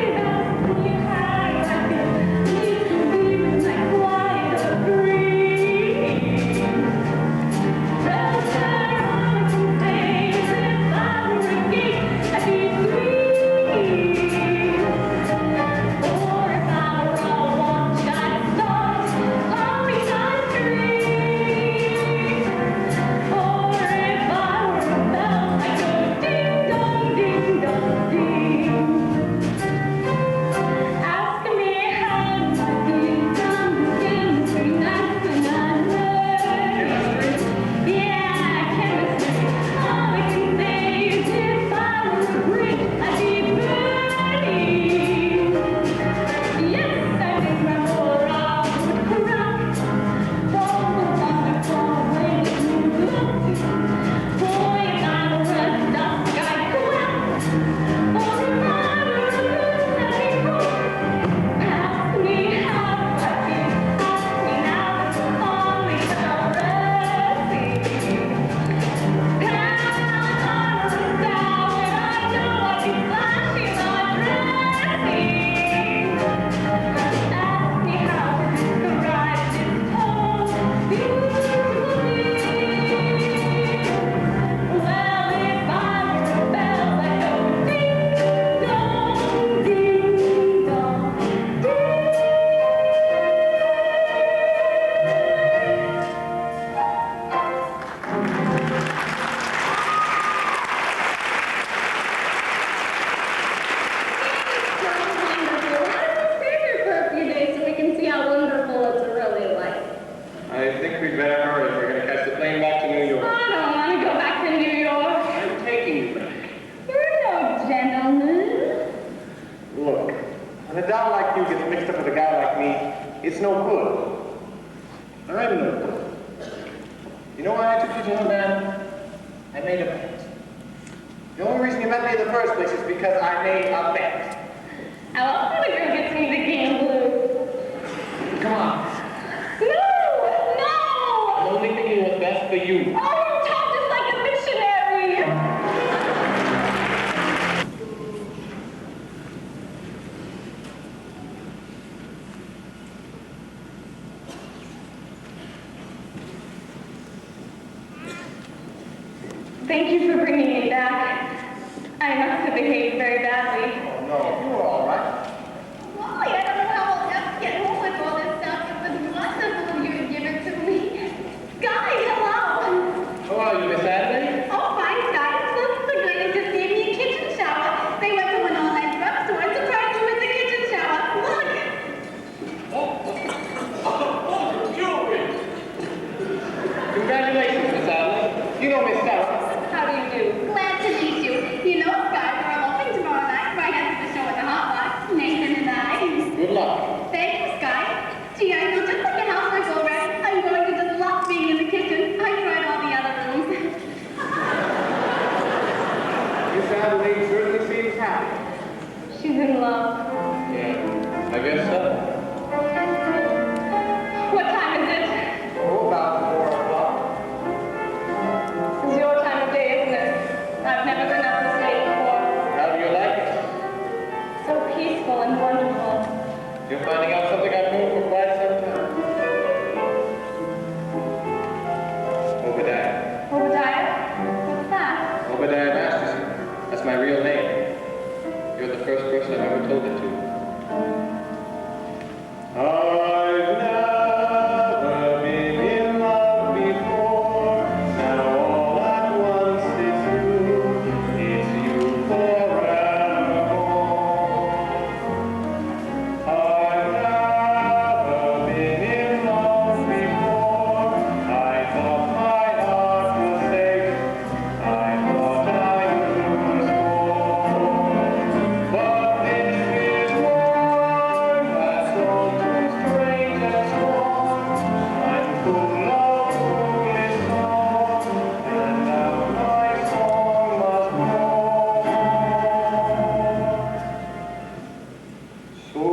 no good. I'm no good. You know why I took you to the man? I made a bet. The only reason you met me in the first place is because I made a bet. I love when a girl gets me to gamble. Come on. No! No! I'm only thinking what's best for you. Oh, you talk just like a missionary! Thank you for bringing me back. I must have behaved very badly. Oh, no, you were all right. Wally, I don't know how I'll ever get home with all this stuff. It was wonderful of you to give it to me. Guy, hello. How are you, Miss Adley? Oh, fine, Guy. Look, the lady just gave me a kitchen shower. They went to an all-night drugstore and surprised me with the kitchen shower. Look. Oh, jewelry! Congratulations, Miss Adley. You know Miss Sarah. How do you do? Glad to meet you. You know, Guy, we're eloping tomorrow night right after the show at the Hot Box. Nathan and I. Good luck. Thanks, Guy. Gee, I feel just like a housewife already. I'm going to just love being in the kitchen. I tried all the other rooms. Miss Adley certainly seems happy. She's in love. Yeah, I guess so. What time is it? Oh, about 4 o'clock. It's your time of day, isn't it? I've never been up this late before. How do you like it? So peaceful and wonderful. You're finding out something I've known for quite some time. Obadiah. Obadiah? What's that? Obadiah Masterson. That's my real name. You're the first person I've ever told it to. I've never been in love before. Now all at once it's you forevermore. I've never been in love before. I thought my heart was safe. I thought I was born. But this is warm, that's all too strange and strong. I'm full of foolish song, and now my song must go. So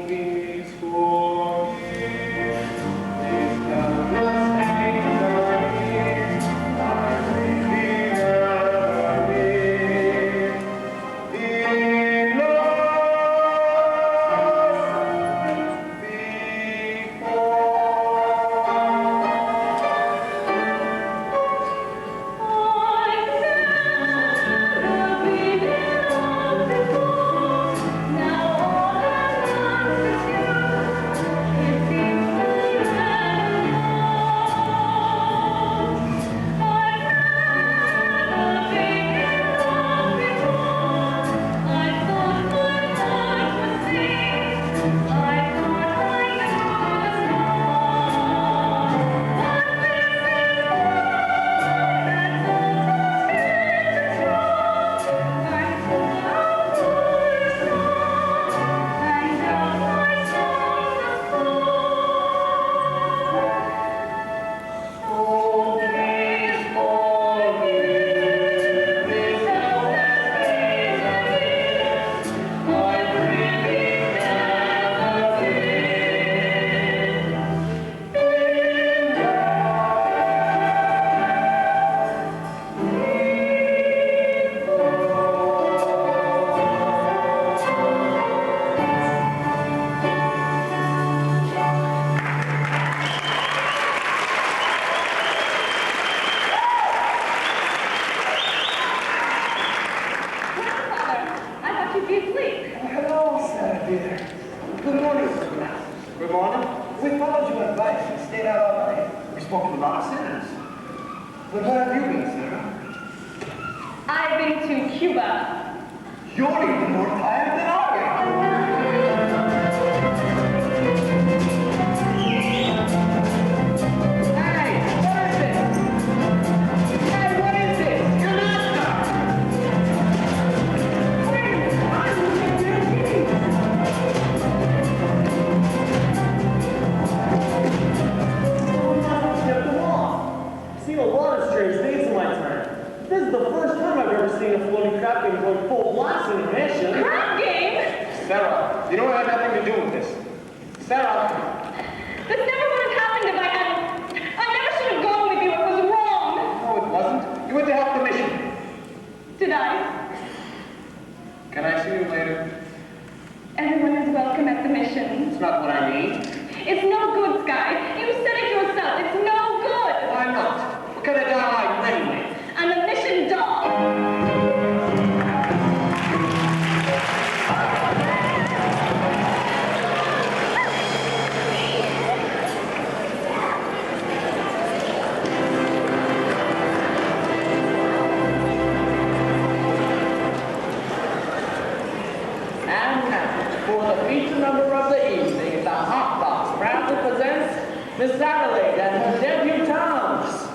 please forgive this helpless anxiety. I really never been in love Grandfather, I thought you'd be asleep. Hello, Sarah, dear. Good morning, Mr. Master. Good morning. We followed your advice and stayed out all night. We spoke to a lot of sinners. But where have you been, Sarah? I've been to Cuba. You're even more tired than I Hey, what is this? Hey, what is this? You're not stuck. Wait, I'm looking at This never would have happened if I hadn't. I never should have gone with you. It was wrong. No, it wasn't. You went to help the mission. Did I? Can I see you later? Everyone is welcome at the mission. It's not what I mean. It's no good, Sky. You said it yourself. It's no good. Why not? What kind of doll are you anyway? I'm a mission doll. And now, for the feature number of the evening, the Hot Box proudly presents Miss Adelaide and her debutantes.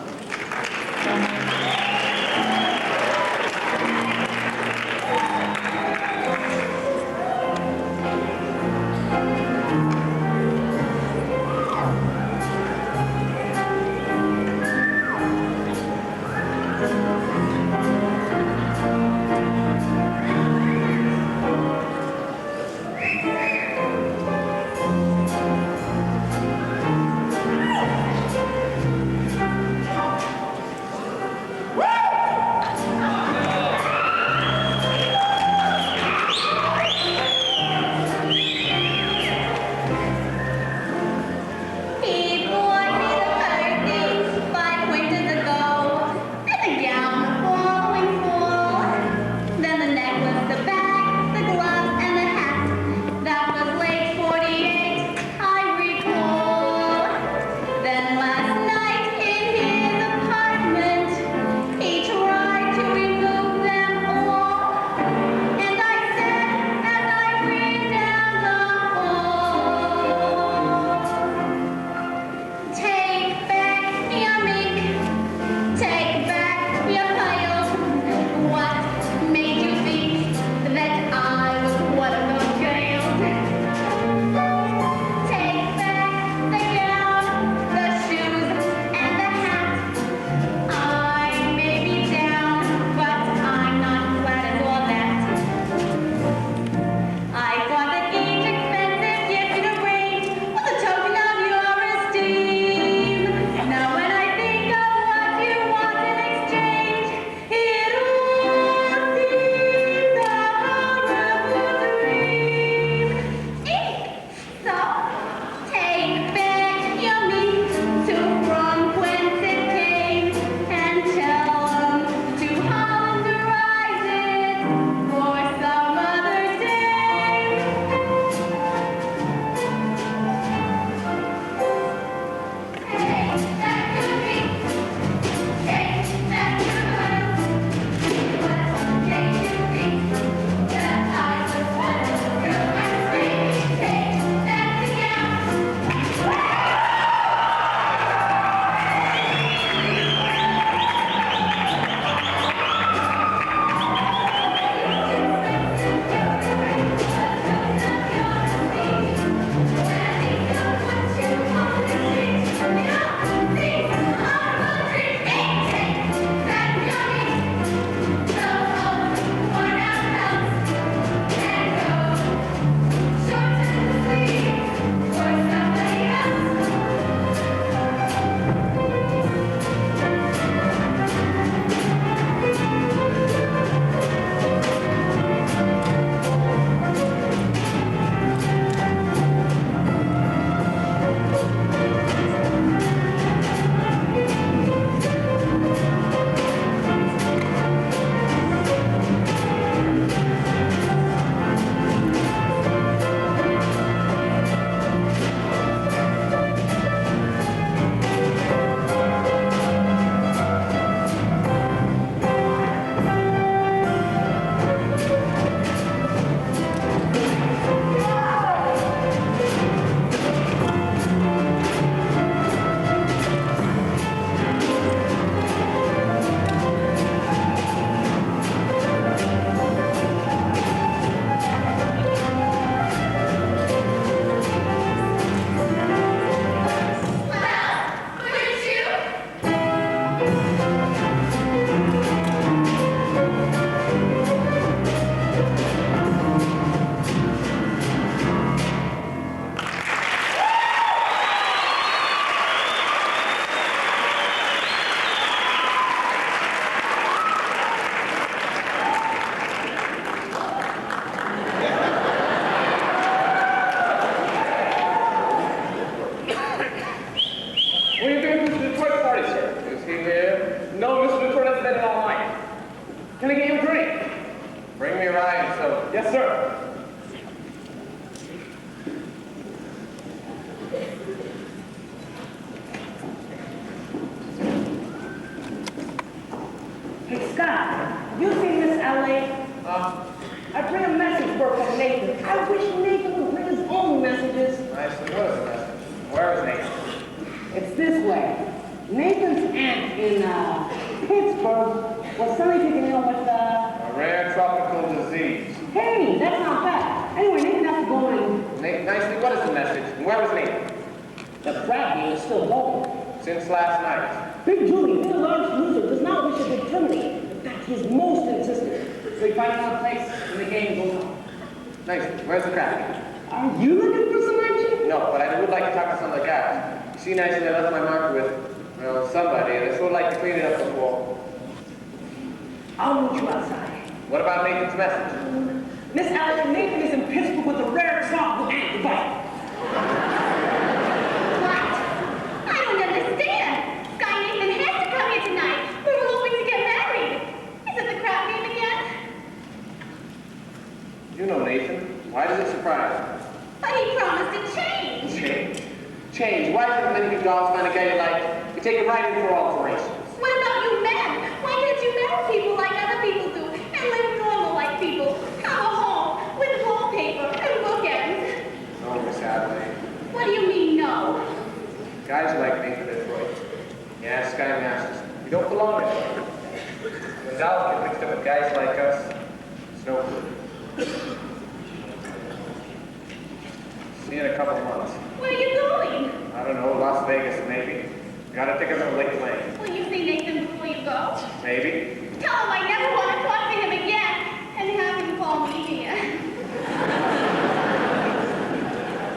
Yes, sir. Hey, Scott, you seen Miss L.A.? I bring a message for from Nathan. I wish Nathan would bring his own messages. Nicely, what is the message? Where is Nathan? It's this way. Nathan's aunt in Pittsburgh was suddenly taken ill with A rare tropical disease. Hey, that's not bad. Anyway, Nathan has to go in. Nicely, what is the message? And where was Nathan? The crab game is still going. Since last night. Big Julie, being a large loser, does not wish it to terminate. In fact, he is most insistent. So we find another place and the game goes on. Nicely, where's the crab? Are you looking for some action? No, but I would like to talk to some of the guys. You see, Nicely, I left my mark with, well, somebody, and I sort of like to clean it up before. I'll meet you outside. What about Nathan's message? Miss Alex, Nathan is in Pittsburgh with a rare tropical ant bite. What? I don't understand. Sky Nathan has to come here tonight. We were hoping to get married. Is it the crap game again? You know Nathan. Why does it surprise you? But he promised to change. Change? Change? Why doesn't many dogs find a guy you like? You take it right in for alterations. What about you men? Why can't you marry people like other people do and live normal like people? Have a home with wallpaper and bookends. No, Miss Adelaide. What do you mean, no? Guys like Nathan Detroit. Yeah, Sky Masters. We don't belong anywhere. When dolls get mixed up with guys like us, it's no good. See you in a couple months. Where are you going? I don't know, Las Vegas maybe. Got a ticket from Lake Lane. Will you see Nathan before you go? Maybe. Tell him I never want to talk to him again and have him call me here.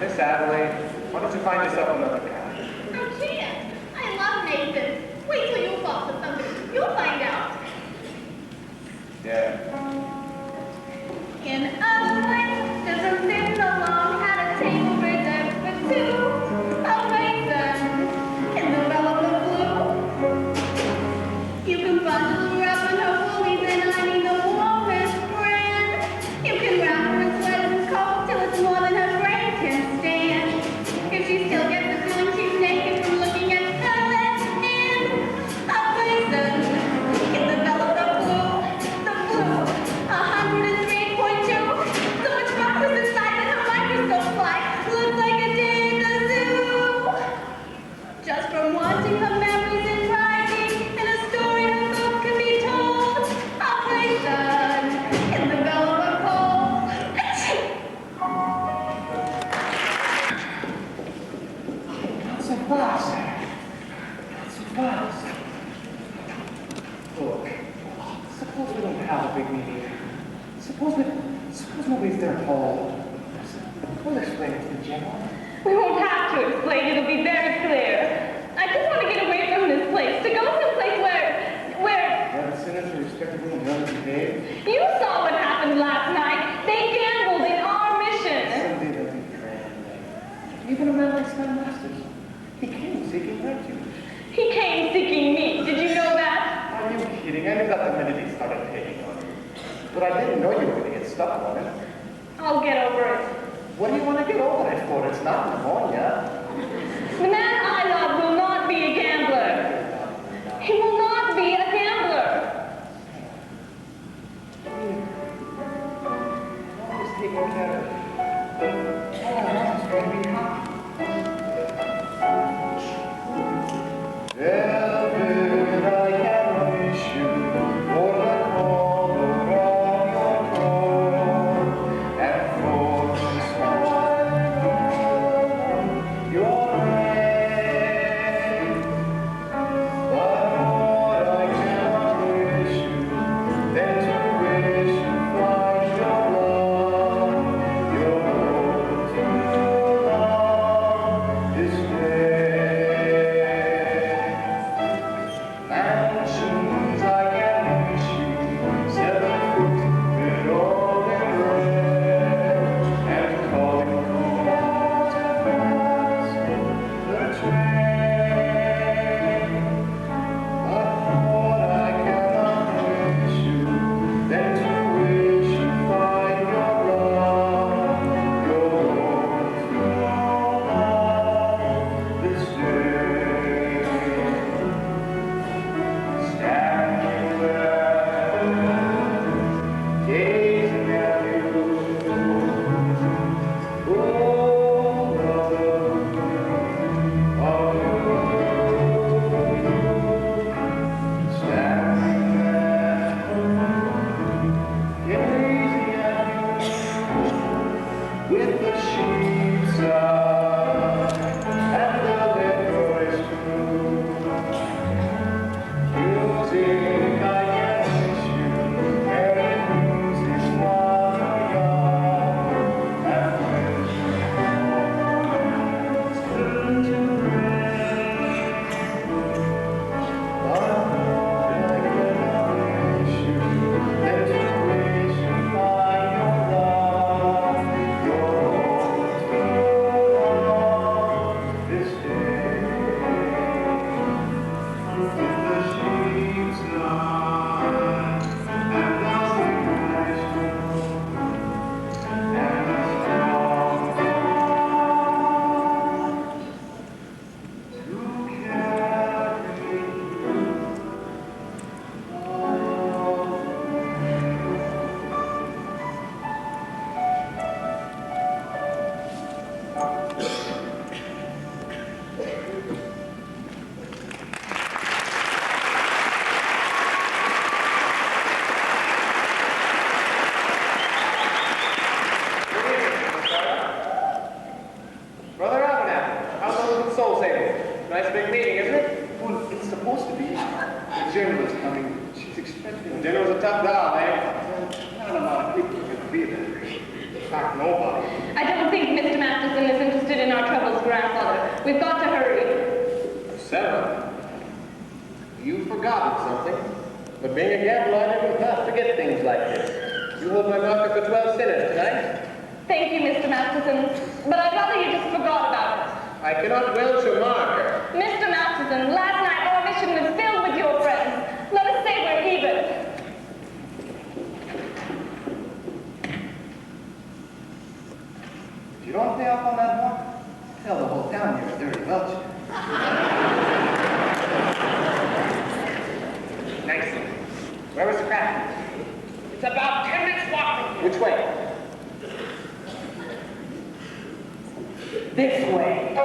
Miss Adelaide, why don't you find yourself another guy? I can't. I love Nathan. Wait till you fall for somebody. You'll find out. Yeah. In a place, there's a thin along, had a table reserved for two. A raisin in the velvet blue. You can bundle her up in her woolies and I need the warmest brand. You can wrap her in sweaters and coats till it's more than her brain can stand. If she still gets the feeling she's naked from looking at velvet and a raisin in the velvet blue. The blue, 103.2. So much flowers inside that her microscope fly looks like a day in the zoo. Just from watching her memories and writing, and a story her book can be told. Operation in the velvet pole. Not so fast. Not so fast. Look, suppose we don't have a big meeting. Suppose nobody's there at all. We'll explain it to the general. We won't have to explain. It'll be very clear. I just want to get away from this place, to go someplace where Yeah, the sinners are respectable and well behaved. you saw what happened last night. They gambled in our mission. Someday they'll be grand. Even a man like Sky Masters. He came seeking refuge. He came seeking me. Did you know that? Are you kidding? I knew that the minute he started picking on you. But I didn't know you were going to get stuck on it. I'll get over it. What do you want to get over it for? It's not pneumonia. The man I love will not be a gambler. He will not be a gambler. Always taking care of it. All I want is for you to be happy. Velvet, I cannot wish you for the color of your coat, and for the smile supposed to be? The general's coming. She's expecting. The general's a tough doll, eh? Not a lot of people are going to be there. In fact, nobody. I don't think Mr. Masterson is interested in our troubles, grandfather. We've got to hurry. Sarah, you've forgotten something. But being a gambler, I never fast forget things like this. You hold my marker for 12 sinners tonight. Thank you, Mr. Masterson, but I'd rather you just forgot about it. I cannot welch a marker. Mr. Masterson, last night our mission was filled with your friends. Let us say we're even. If you don't pay off on that mark, tell the whole town you're a dirty welcher. Nice. Where was the craft? It's about 10 minutes walking. Which way? This way.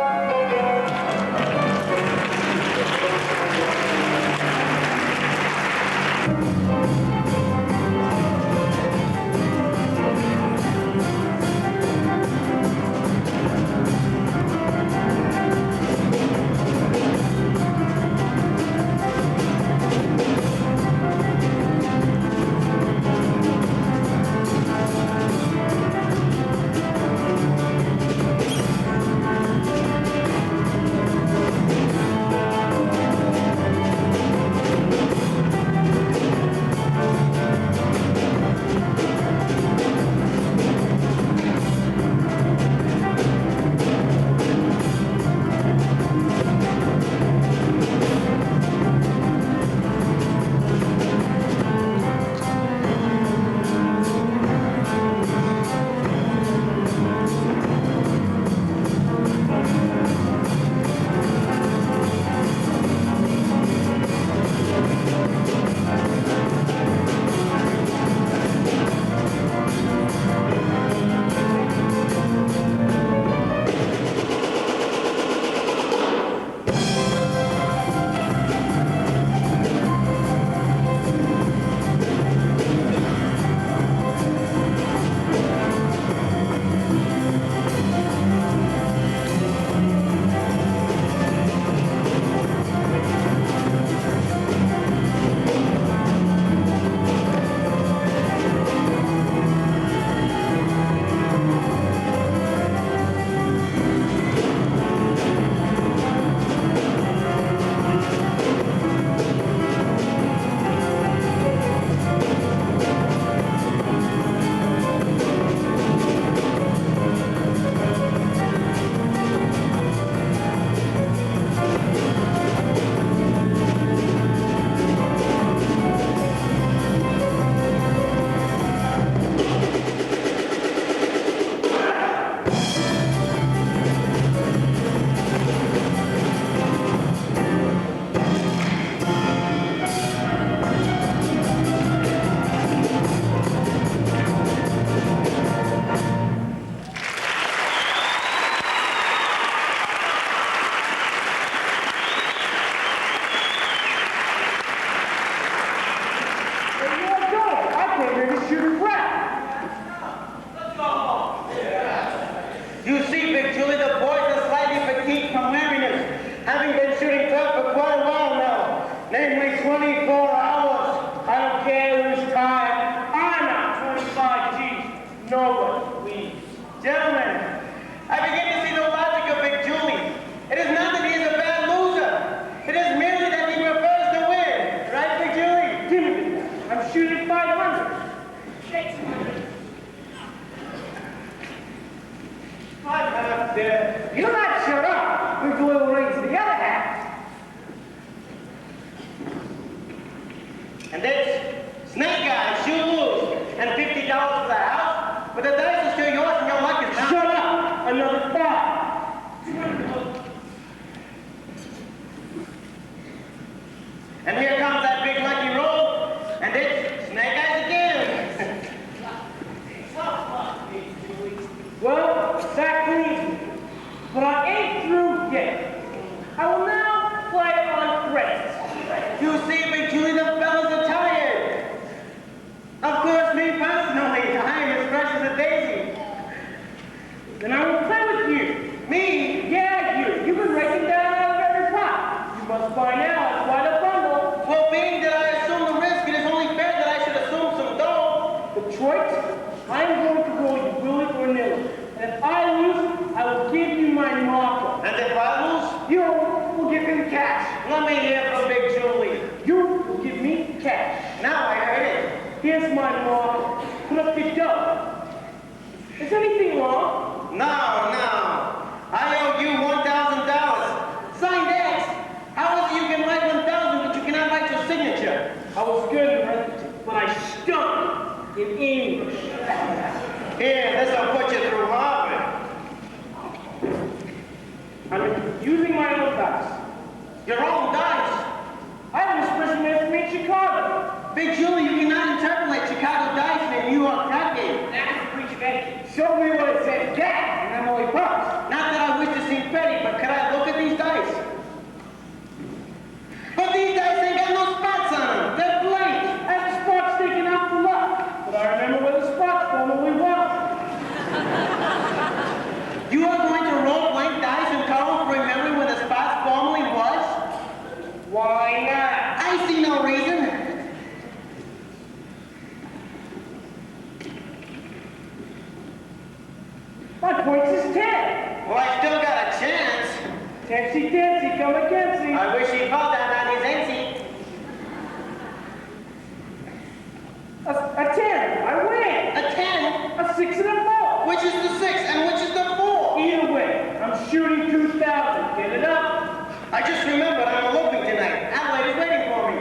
You see, Big Julie, the boys are slightly fatigued from weariness, having been shooting club for quite a while now, namely 24 hours. I don't care who's tired. I'm not 25 G's. Nobody leaves. Gentlemen, I begin to see the logic of Big Julie. It is not that he is a bad loser. It is merely that he prefers to win. Right, Big Julie? Give me this. I'm shooting 500. 600. 500 there. You're not shut up. Big Julie will raise the other half. And this snake guy, shoot loose, and $50 for the house, but the dice are still yours and your luck is not. Shut up. Another 5. And here comes that big lucky roll, and it's snake eyes again. Well, exactly. But I ain't through yet. I will now play on threats. You see, Big Julie, the fellas are tired. Of course, me personally, I am as fresh as a daisy. Then I will play with you. Me? Yeah, you. You've been raking down out of every pot. You must by now have quite a Let me hear from Big Julie. You will give me cash. Now I heard it. Here's my mark. Put up your dough. Is anything wrong? No. I owe you $1,000. Signed X. How is it you can write 1,000 but you cannot write your signature? I was good in arithmetic, but I stunk in English. Here, this'll put you through Harvard. I'm using my own dice. Your own dice. I have an expression made for me in Chicago. Big Julie, you cannot interpolate Chicago dice in a New York crap game. That's a breach of etiquette. Show me what it says, Jack, and I'm only props. Not that I wish to seem petty, but could I look at these dice? But these dice ain't got no spots on them. They're blank. I have the spots taken out for luck, but I remember where the spots formerly were. You are going to roll blank dice and call for remembering where the spots formerly was? Why not? I see no reason. My points is 10. Well, I still got a chance. Tansy, tansy, come against me. I wish he'd fall down on his NC. A 10, I win. A 10? A 6 and a 4. Which is the 6 and which is the 4? Either way, I'm shooting 2,000. Get it up? I just remembered I'm eloping tonight. Adelaide is waiting for me.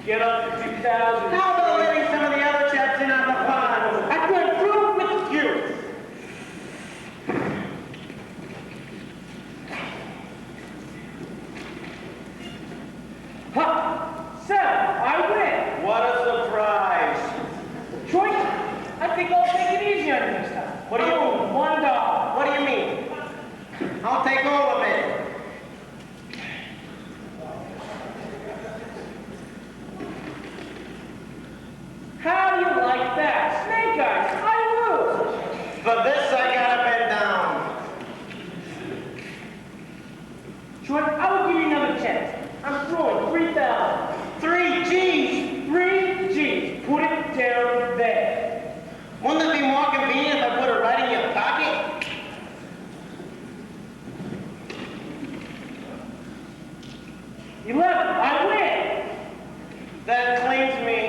Get up to 2,000. How about letting some of the other chaps in on the pond? I'm going through with you. Huh. 7, I win. What a surprise. Choice. I think I'll take it easy on you this time. What do you mean? $1. What do you mean? I'll take all of it. How do you like that? Snake eyes. I lose. For this, I gotta bend down. Troy, I will give you another chance. I'm throwing 3,000. 3 G's. 3 G's. Put it down there. Wouldn't it be more convenient if I put it right in your pocket? I win. That cleans me.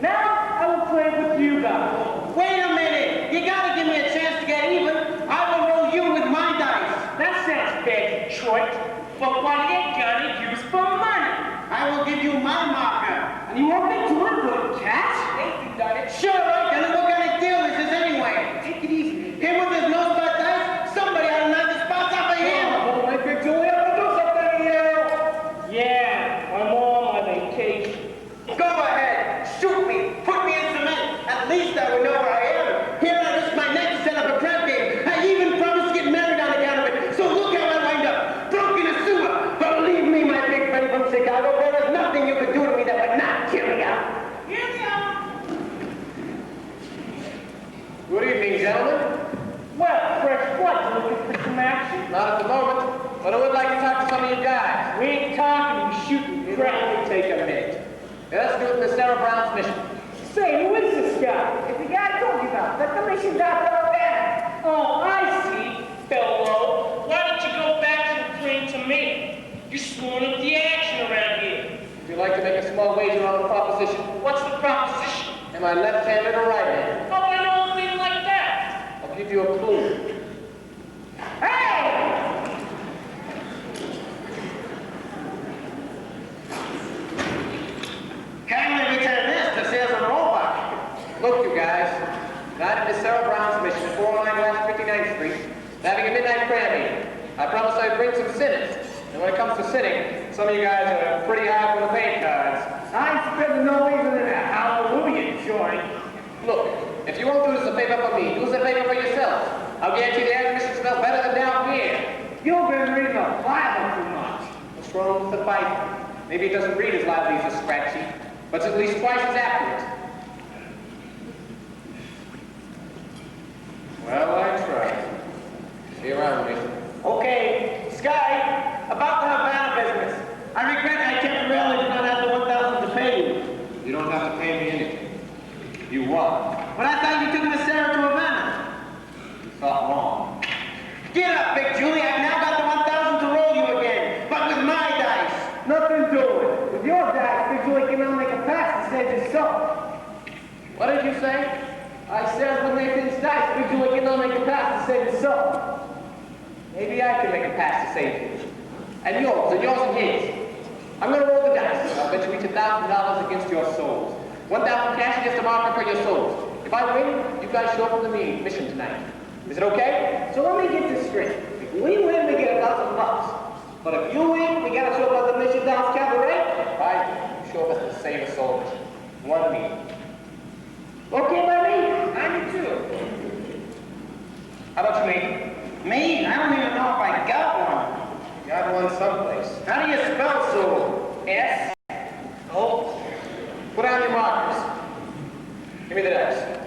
Now I will play with you guys. Wait a minute. You gotta give me a chance to get even. I will roll you with my dice. That sounds bad, Detroit. But what you gonna use for money? I will give you my marker. And you want me to a good catch? Ain't done it. Sure, right. Then what kind of deal is this anyway? Take it easy. Him with his no spot dice? Somebody ought to knock the spots off of him. Oh, my big Julia, do something here. Yeah, I'm on my vacation. Go ahead. Shoot me. Put me in cement. At least I would know where I am. Here I risk my neck to set up a crap game. I even promised to get married on account of it. So look how I wind up. Broke in a sewer. Believe me, my big friend from Chicago, there is nothing you could do to me that would not kill me out. Here we are. Good evening, gentlemen. Well, fresh blood, looking for some action? Not at the moment, but I would like to talk to some of you guys. We ain't talking, we shooting It'll crap. only take a minute. Yeah, let's do it in the Sarah Brown's mission. Say, who is this guy? It's the guy I told you about, the commission doctor over there. Oh, I see, fellow. Why don't you go back to the train to me? You're sworn up the action around here. Would you like to make a small wager on the proposition? What's the proposition? Am I left-handed or right-handed? Oh, I know a thing like that. I'll give you a clue. Hey! Kindly return this to sales and rollback. Look, you guys, tonight at Sarah Brown's mission at 409 West 59th Street, we're having a midnight prayer meeting. I promised I'd bring some sinners. And when it comes to sinning, some of you guys are pretty high on the paint cards. I'm spending no even in a hallelujah joint. Look, if you won't do this a favor for me, do this a favor for yourself. I'll guarantee the air conditioning smells better than down here. You've been reading the Bible too much. What's wrong with the Bible? Maybe it doesn't read as loudly as a scratch sheet, but it's at least twice as accurate. Well, I tried. See you around, me. Okay, Sky, about the Havana business. I regret I temporarily did not have the 1,000 to pay you. You don't have to pay me anything. You won. But I thought you took Miss Sarah to Havana. You thought wrong. Get up, Big Julie. I've now got the 1,000 to roll you again. But with you say? I said when they thin Stacey, we do it, cannot make a pass to save his soul. Maybe I can make a pass to save his. And yours and his. I'm gonna roll the dice. I'll bet you each $1,000 against your souls. 1,000 cash against a marker for your souls. If I win, you guys show up for the mission tonight. Is it okay? So let me get this straight. If we win, we get $1,000. But if you win, we gotta show up at the Mission Dance Cabaret. Right, you show up to save a soul. One me. Okay by me? I do too. How about you, mate? Me? I don't even know if I got one. You got one someplace. How do you spell soul? S. Oh. Put on your markers. Give me the dice.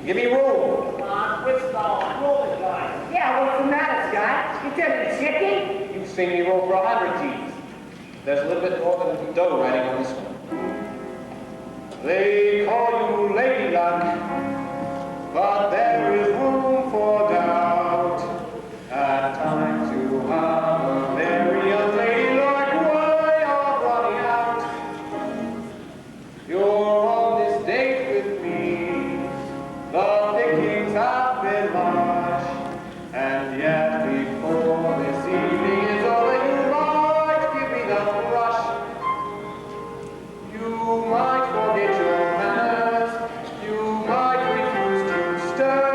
Give me room. Come on, quit stalling. Roll the dice. Yeah, what's the matter, Scott? You tell me chicken? You've seen me roll for 100 G's. There's a little bit more than dough riding on this one. They call you ladylike, but there is room for doubt. At times you have a very unladylike way of running out. You're on this date with me. The pickings have been large, and yet before this evening is over, you might give me the brush. You might forget your manners, you might refuse to stay,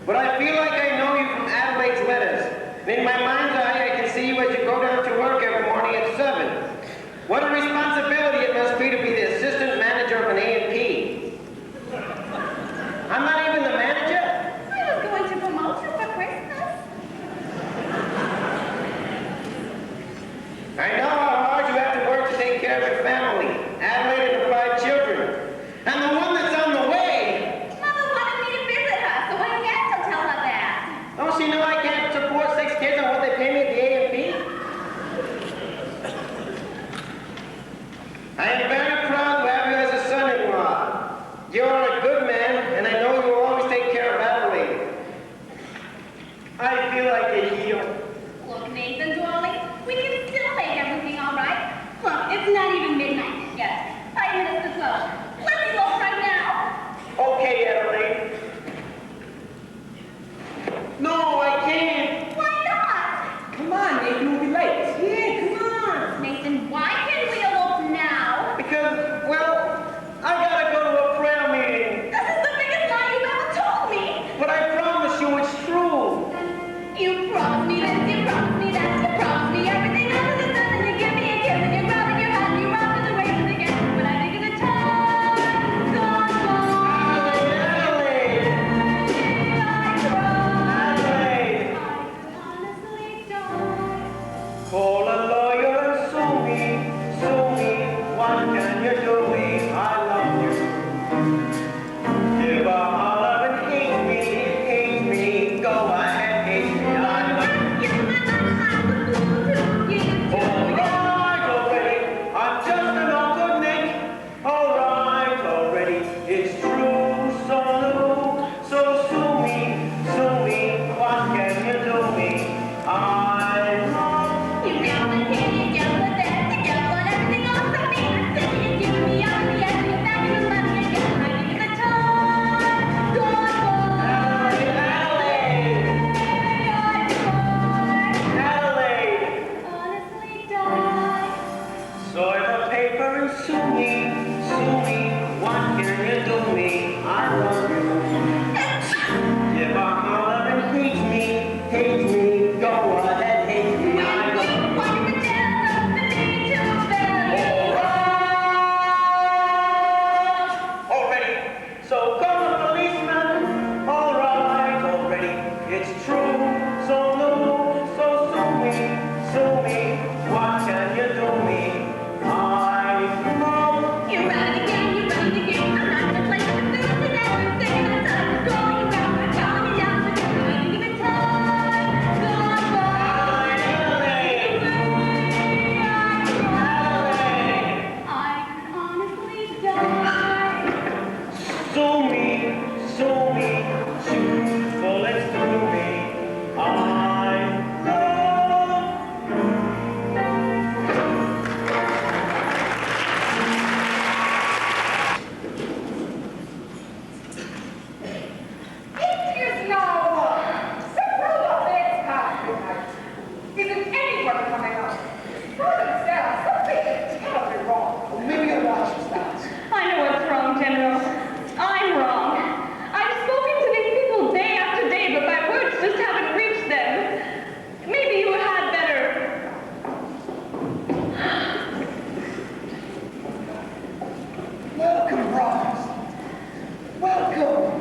But I feel like I know you from Adelaide's letters. And in my mind's eye, I can see you as you go down to work every morning at 7. What a responsibility it must be to be the assistant manager of an A&P. I'm not even the manager. I was going to promote you for Christmas. I know how hard you have to work to take care of your family, Adelaide and the 5 children. And the one that's on the way. Mother wanted me to visit her, so I had to tell her that. Don't she know I can't support 6 kids on what they pay me at the A&P? I am very proud to have you as a son-in-law. You're a good man, and I know you will always take care of Adelaide. I feel like a heel. Look, Nathan, darling, we can still make everything all right. Look, it's not even midnight yet. 5 minutes to 12. Let's elope right now. Okay, Adelaide. No, I can't. Why not? Come on, Nathan, we'll be late. Yeah, come on. Nathan, why can't we elope now? Because, well, I gotta go to a prayer meeting. This is the biggest lie you've ever told me. But I promise you it's true. You promised me this, you promised me that, you promised me everything under the sun, and you give me a kiss, and you're rubbing your hat, and you're off to the races again. But I think of the time gone by. Adelaide! I cry. Adelaide! I could honestly die. Call a lawyer and sue me, sue me. What can you do me? I love you. Give a holler and hate me, hate me. Go ahead, hate me. I love you. Give my life, I'm the fool to give to All right already, I'm just an awkward Nick. All right already, it's true, so sue me. What can you do me? I love you. Yell and hit, yell and dance, and yell and everything else I mean. I said you give me up, and yes, you're back in the money again. I think of the time gone by. Adelaide, Adelaide. Honestly die. Soil the paper and sue me. What can you do me? I love you. Give a holler and hate me. Go ahead, hate me. I love you. Walk in the jail, the baby too bad. Already. So come the policeman. All right, already. It's true. So sue me. What can you do me? I love You're running again, I'm not gonna play with the food today. I'm singing that song, going around, I'm calling you down, but you're waiting in the time gone by. Adelaide. I could honestly die. Sue me. Shoot bullets through me. I love It's now several of its past midnight. Isn't anyone coming up? Further down, something is terribly wrong. Well, maybe your watch is that. I know what's wrong, General. I'm wrong. I've spoken to these people day after day, but my words just haven't reached them. Maybe you had better. Welcome, brothers. Welcome.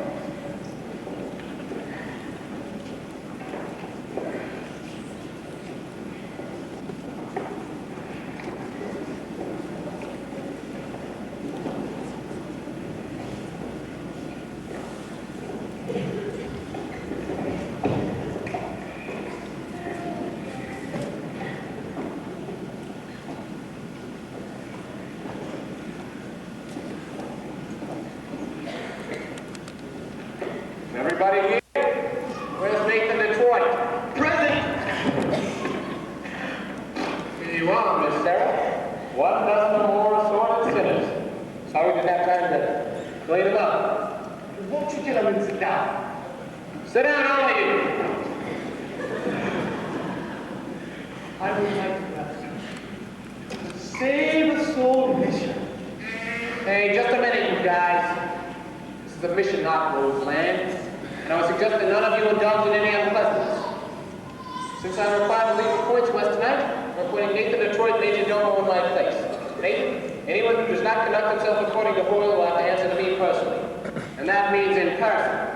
Everybody here? Where's Nathan Detroit? present. Here you are, Miss Sarah. 1 dozen or more assorted sinners. Sorry we didn't have time to clean them up. Won't you gentlemen sit down? Sit down, all of you. I would like to ask, save a soul mission. Hey, just a minute, you guys. This is a mission, not Roseland. And I would suggest that none of you indulge in any unpleasantness. Since I'm required to leave the points west tonight, I'm appointing Nathan Detroit major domo in my place. Nathan, anyone who does not conduct himself according to Hoyle will have to answer to me personally. And that means in person.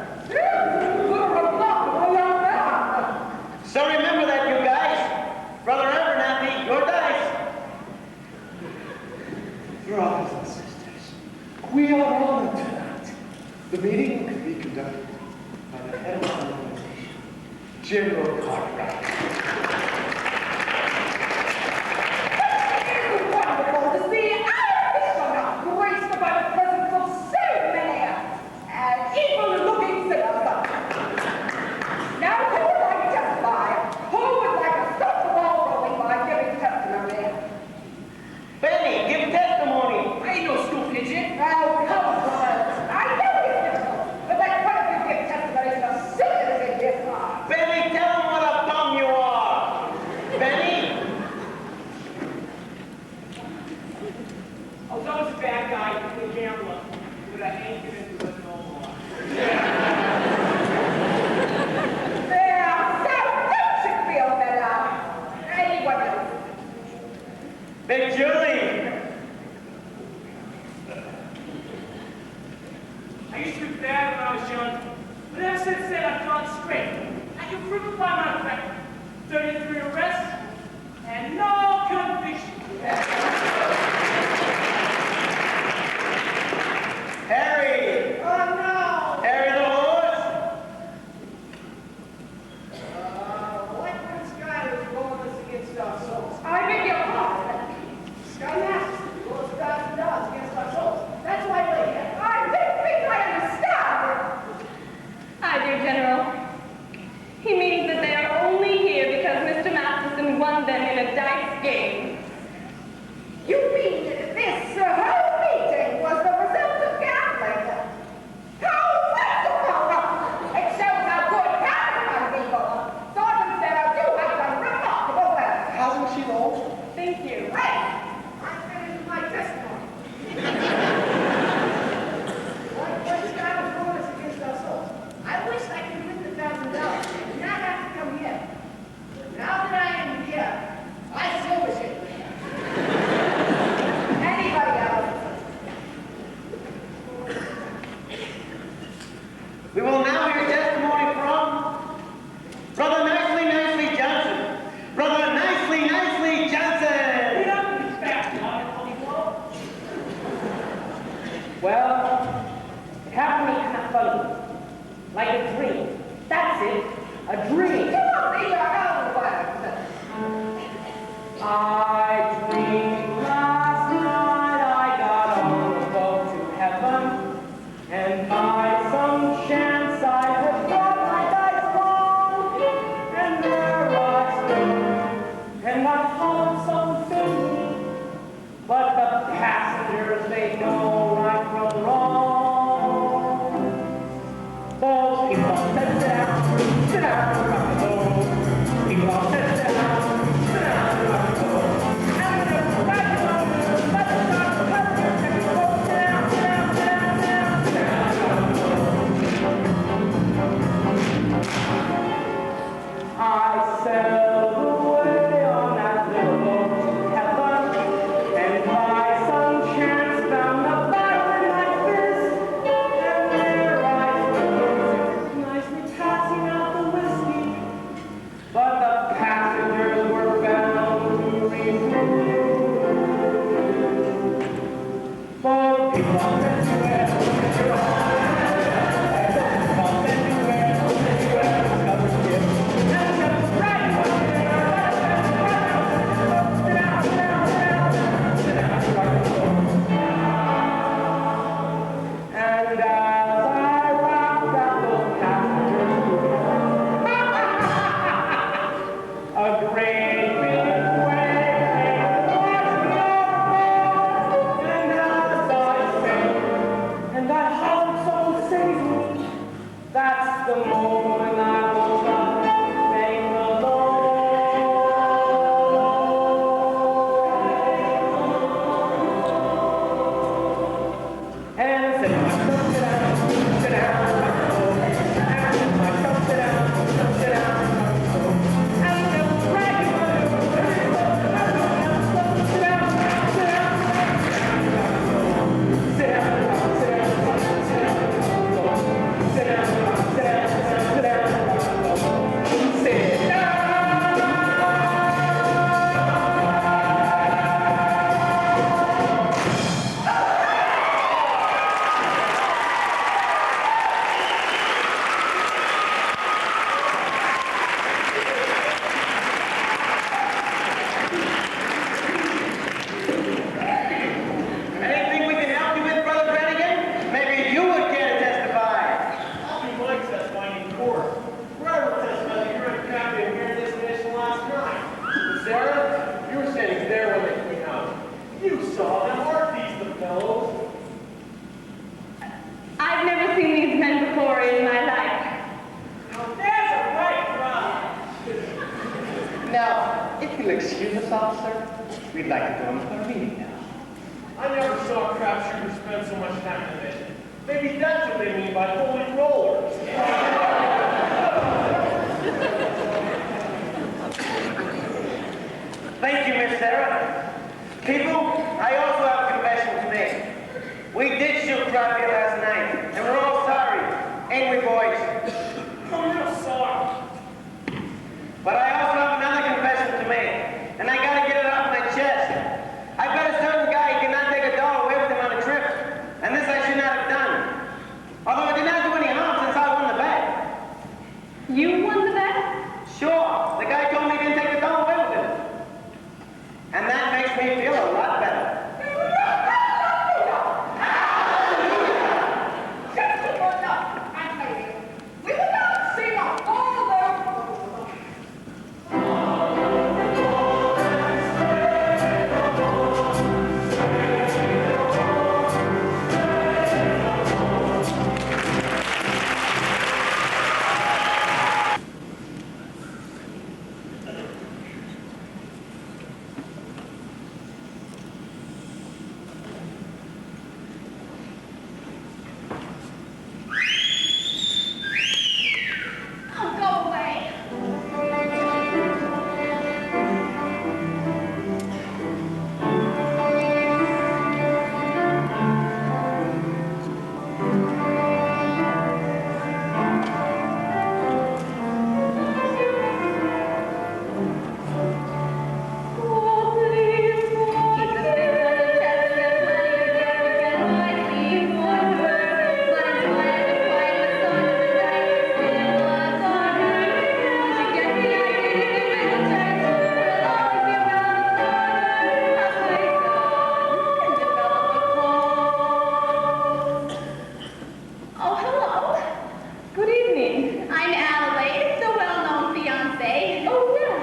So remember that, you guys. Brother Abernathy, your dice. Brothers and sisters, we are honored tonight. The meeting will be conducted by the head of our organization, General Cartwright. It is wonderful to see Ireland graced by the presence of so many and evil-looking sinners. Now, who would like to testify? Who would like to stop the ball rolling by giving testimony? Benny, give testimony. I ain't no school pigeon. Now, come on. I know it's difficult, but like one of you give testimony to the sinners in this heart. Benny, tell him what a bum you are. Benny? I was always a bad guy, a gambler, but I ain't getting into it no more. There, so don't you feel better? Anyone else? Big Julie. I used to be bad when I was young, but ever since then I've gone straight. I can prove it by my record. 33 arrests and no conviction. Harry. Oh, no. Harry the horse. What Sky was rolling us against our souls? I beg your pardon. Sky Masters rolls $1,000 against our souls. That's why we're here. I think I understand. I do, General. He means that they are only here because Mr. Masterson won them in a dice game. You mean this whole meeting was the result of gambling? How wonderful! It shows how good Catherine people. Sergeant said I do have some remarkable work. Hasn't she though? Thank you. Wait, I finished my testimony. What Sky was rolling us against our souls? I wish I could win the $1,000 and not have to come here. But now that I am here, I still wish it. Anybody else? We will now hear testimony from Brother Nicely Johnson. Brother Nicely Johnson. Well, it happened to me kind of funny. Like a dream. That's it. A dream. Come on, be your own words. I dreamed last night I got on a boat to heaven, and by some chance I had got my dice wrong, and there I stood, and I hollered so faintly, but the passengers, they know right from wrong. Those people said, sit down, rock and roll. People all said, sit down, rock and roll. And the graduates, let's start the president, and we go, sit down, sit down, sit down, sit down, sit down. I sailed away on that little boat to heaven, and by some chance found the Bible in my fist, and there I stood, nicely passing out the whiskey, but the passengers were bound to refuse. For people said beware, people said beware, discover skip, and just right one there, sit down, sit down, sit down, sit down, rock and roll. And as I rocked out those passengers, a great big wave came washing overboard, and as I sank, and I hollered so safely, that's the moment I woke up, thank the Lord. And sit down, sit down, sit down, you'll excuse us, officer? We'd like to go into our meeting now. I never saw crap shooters spend so much time in it. Maybe that's what they mean by holy rollers. Thank you, Miss Sarah. People, I also have a confession to make. We did shoot crap here last night, and we're all sorry. Ain't we, boys? I'm real sorry. But I also have another confession to make, and I gotta get it off my chest. I've got a certain guy who cannot take $1 away with him on a trip, and this I should not have done. Although I did not do any harm since I won the bet. You won the bet? Sure, the guy told me he didn't take $1 away with him. And that makes me feel a lot better. Gentlemen and ladies, we will now sing all those. Oh, go away. Oh, hello. Good evening. I'm Adelaide, the well-known fiancée. Oh, yes.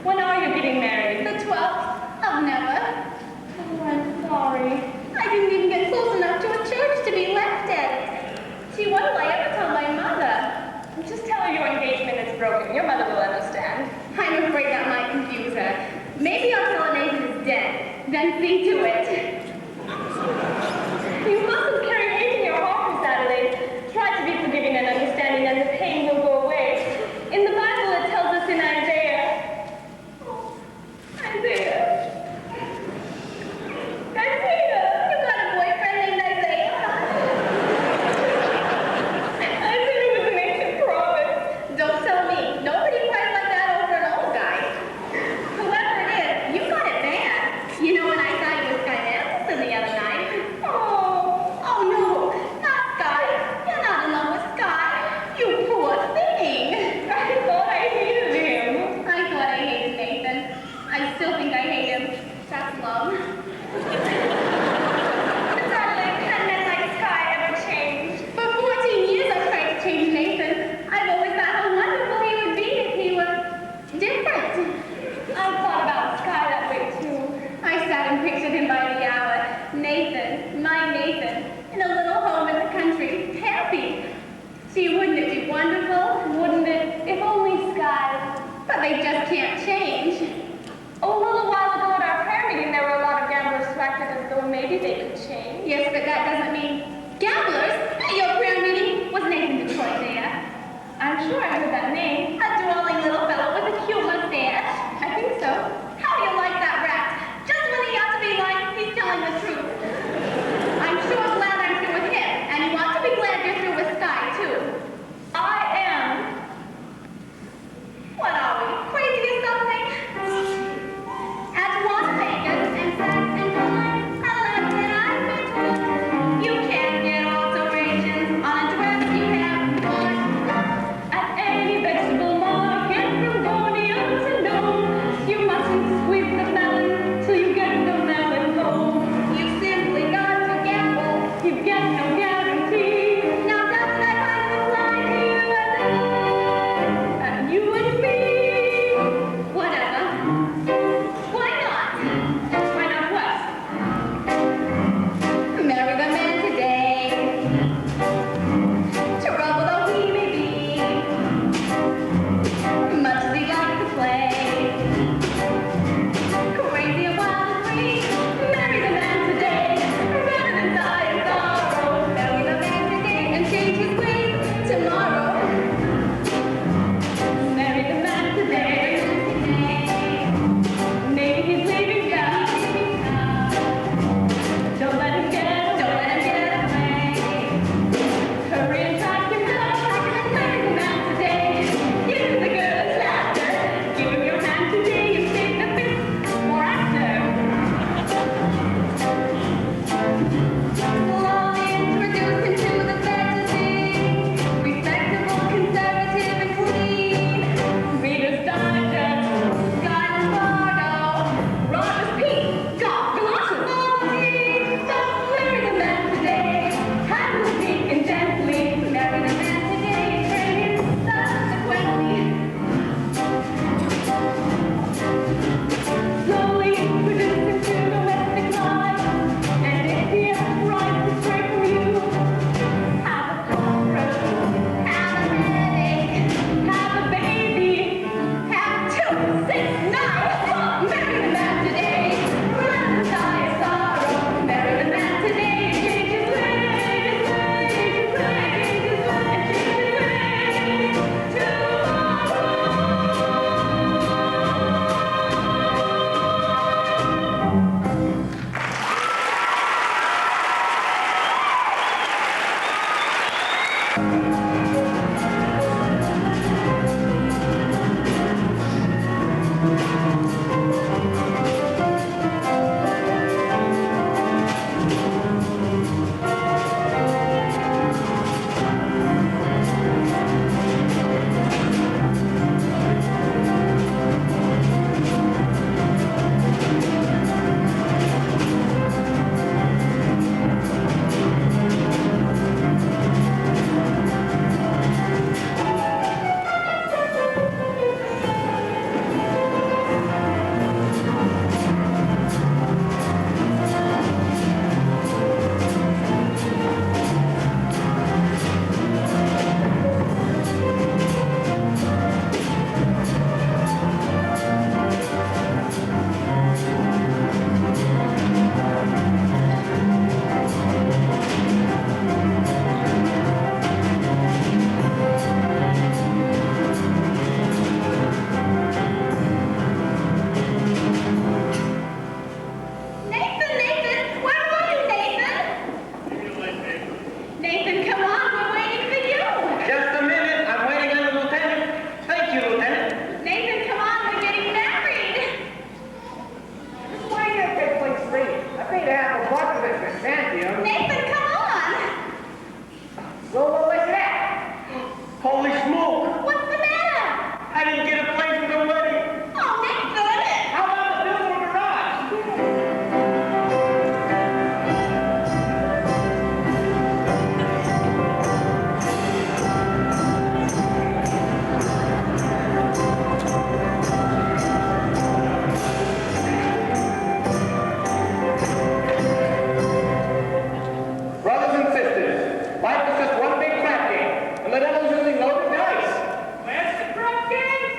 When are you getting married? The 12th of never. Oh, I'm sorry. I didn't even get close enough to a church to be left at it. Gee, what'll I ever tell my mother? Just tell her your engagement is broken. Your mother will understand. I'm afraid that might confuse her. Maybe I'll tell her Nathan is dead. Then see to it. You mustn't carry hate in your heart, Miss Adelaide. Try to be forgiving and understanding, and the pain will go away. In the Bible, it tells us in Isaiah. Oh, Isaiah. Isaiah. You got a boyfriend named Isaiah? Isaiah was an ancient prophet. Don't tell me. Nobody cries like that over an old guy. Whoever it is, you got it bad. You know, when I saw you didn't get a place for the wedding. Oh, Nathan! How about the building garage? Brothers and sisters, life is just one big crap game, and the devil's using loaded dice. Where's the crap game?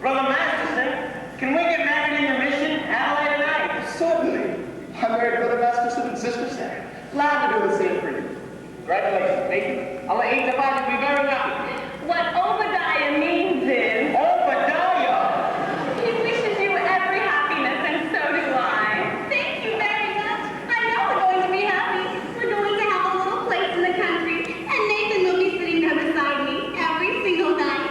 Brother Masterson, can we get married in your mission, Adelaide and I? Certainly. I'm married Brother Masterson and Sister Sarah. Glad to do the same for you. Congratulations, Nathan. Allah ain't about to be very happy. What Obadiah means is, Obadiah! he wishes you every happiness, and so do I. Thank you very much. I know we're going to be happy. We're going to have a little place in the country, and Nathan will be sitting there beside me every single night.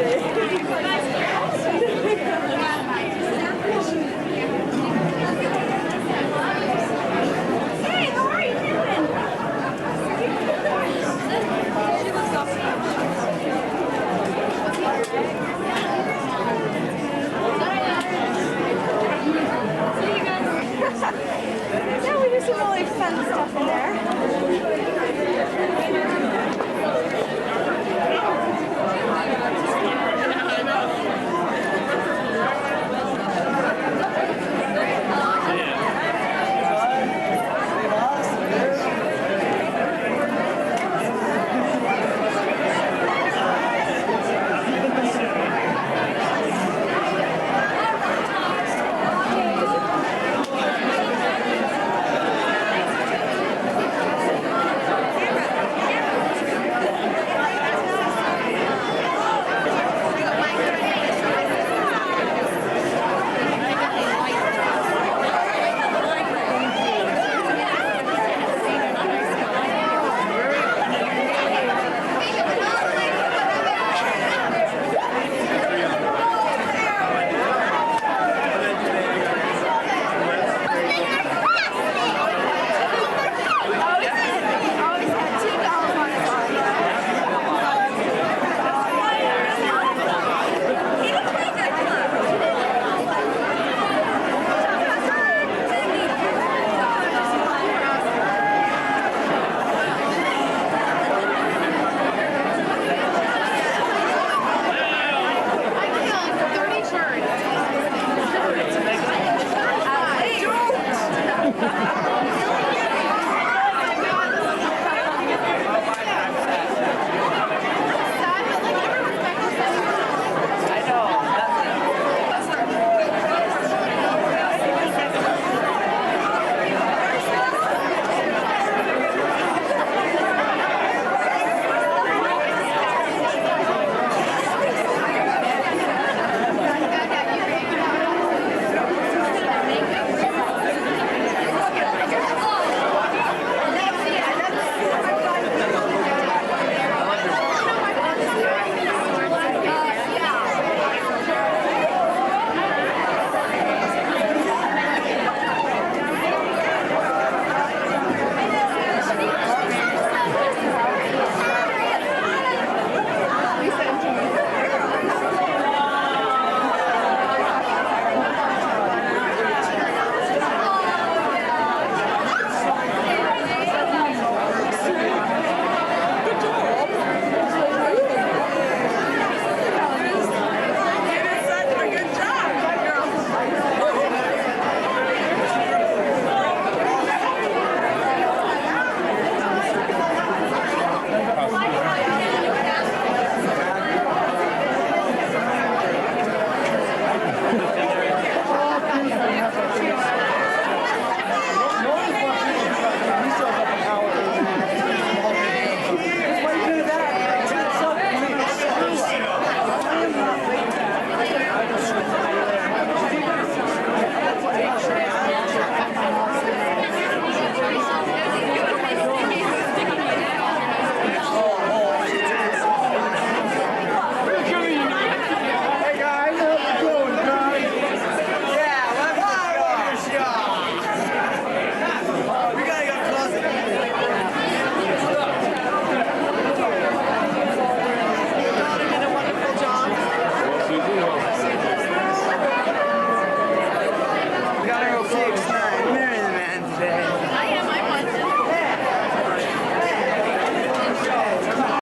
Thank you.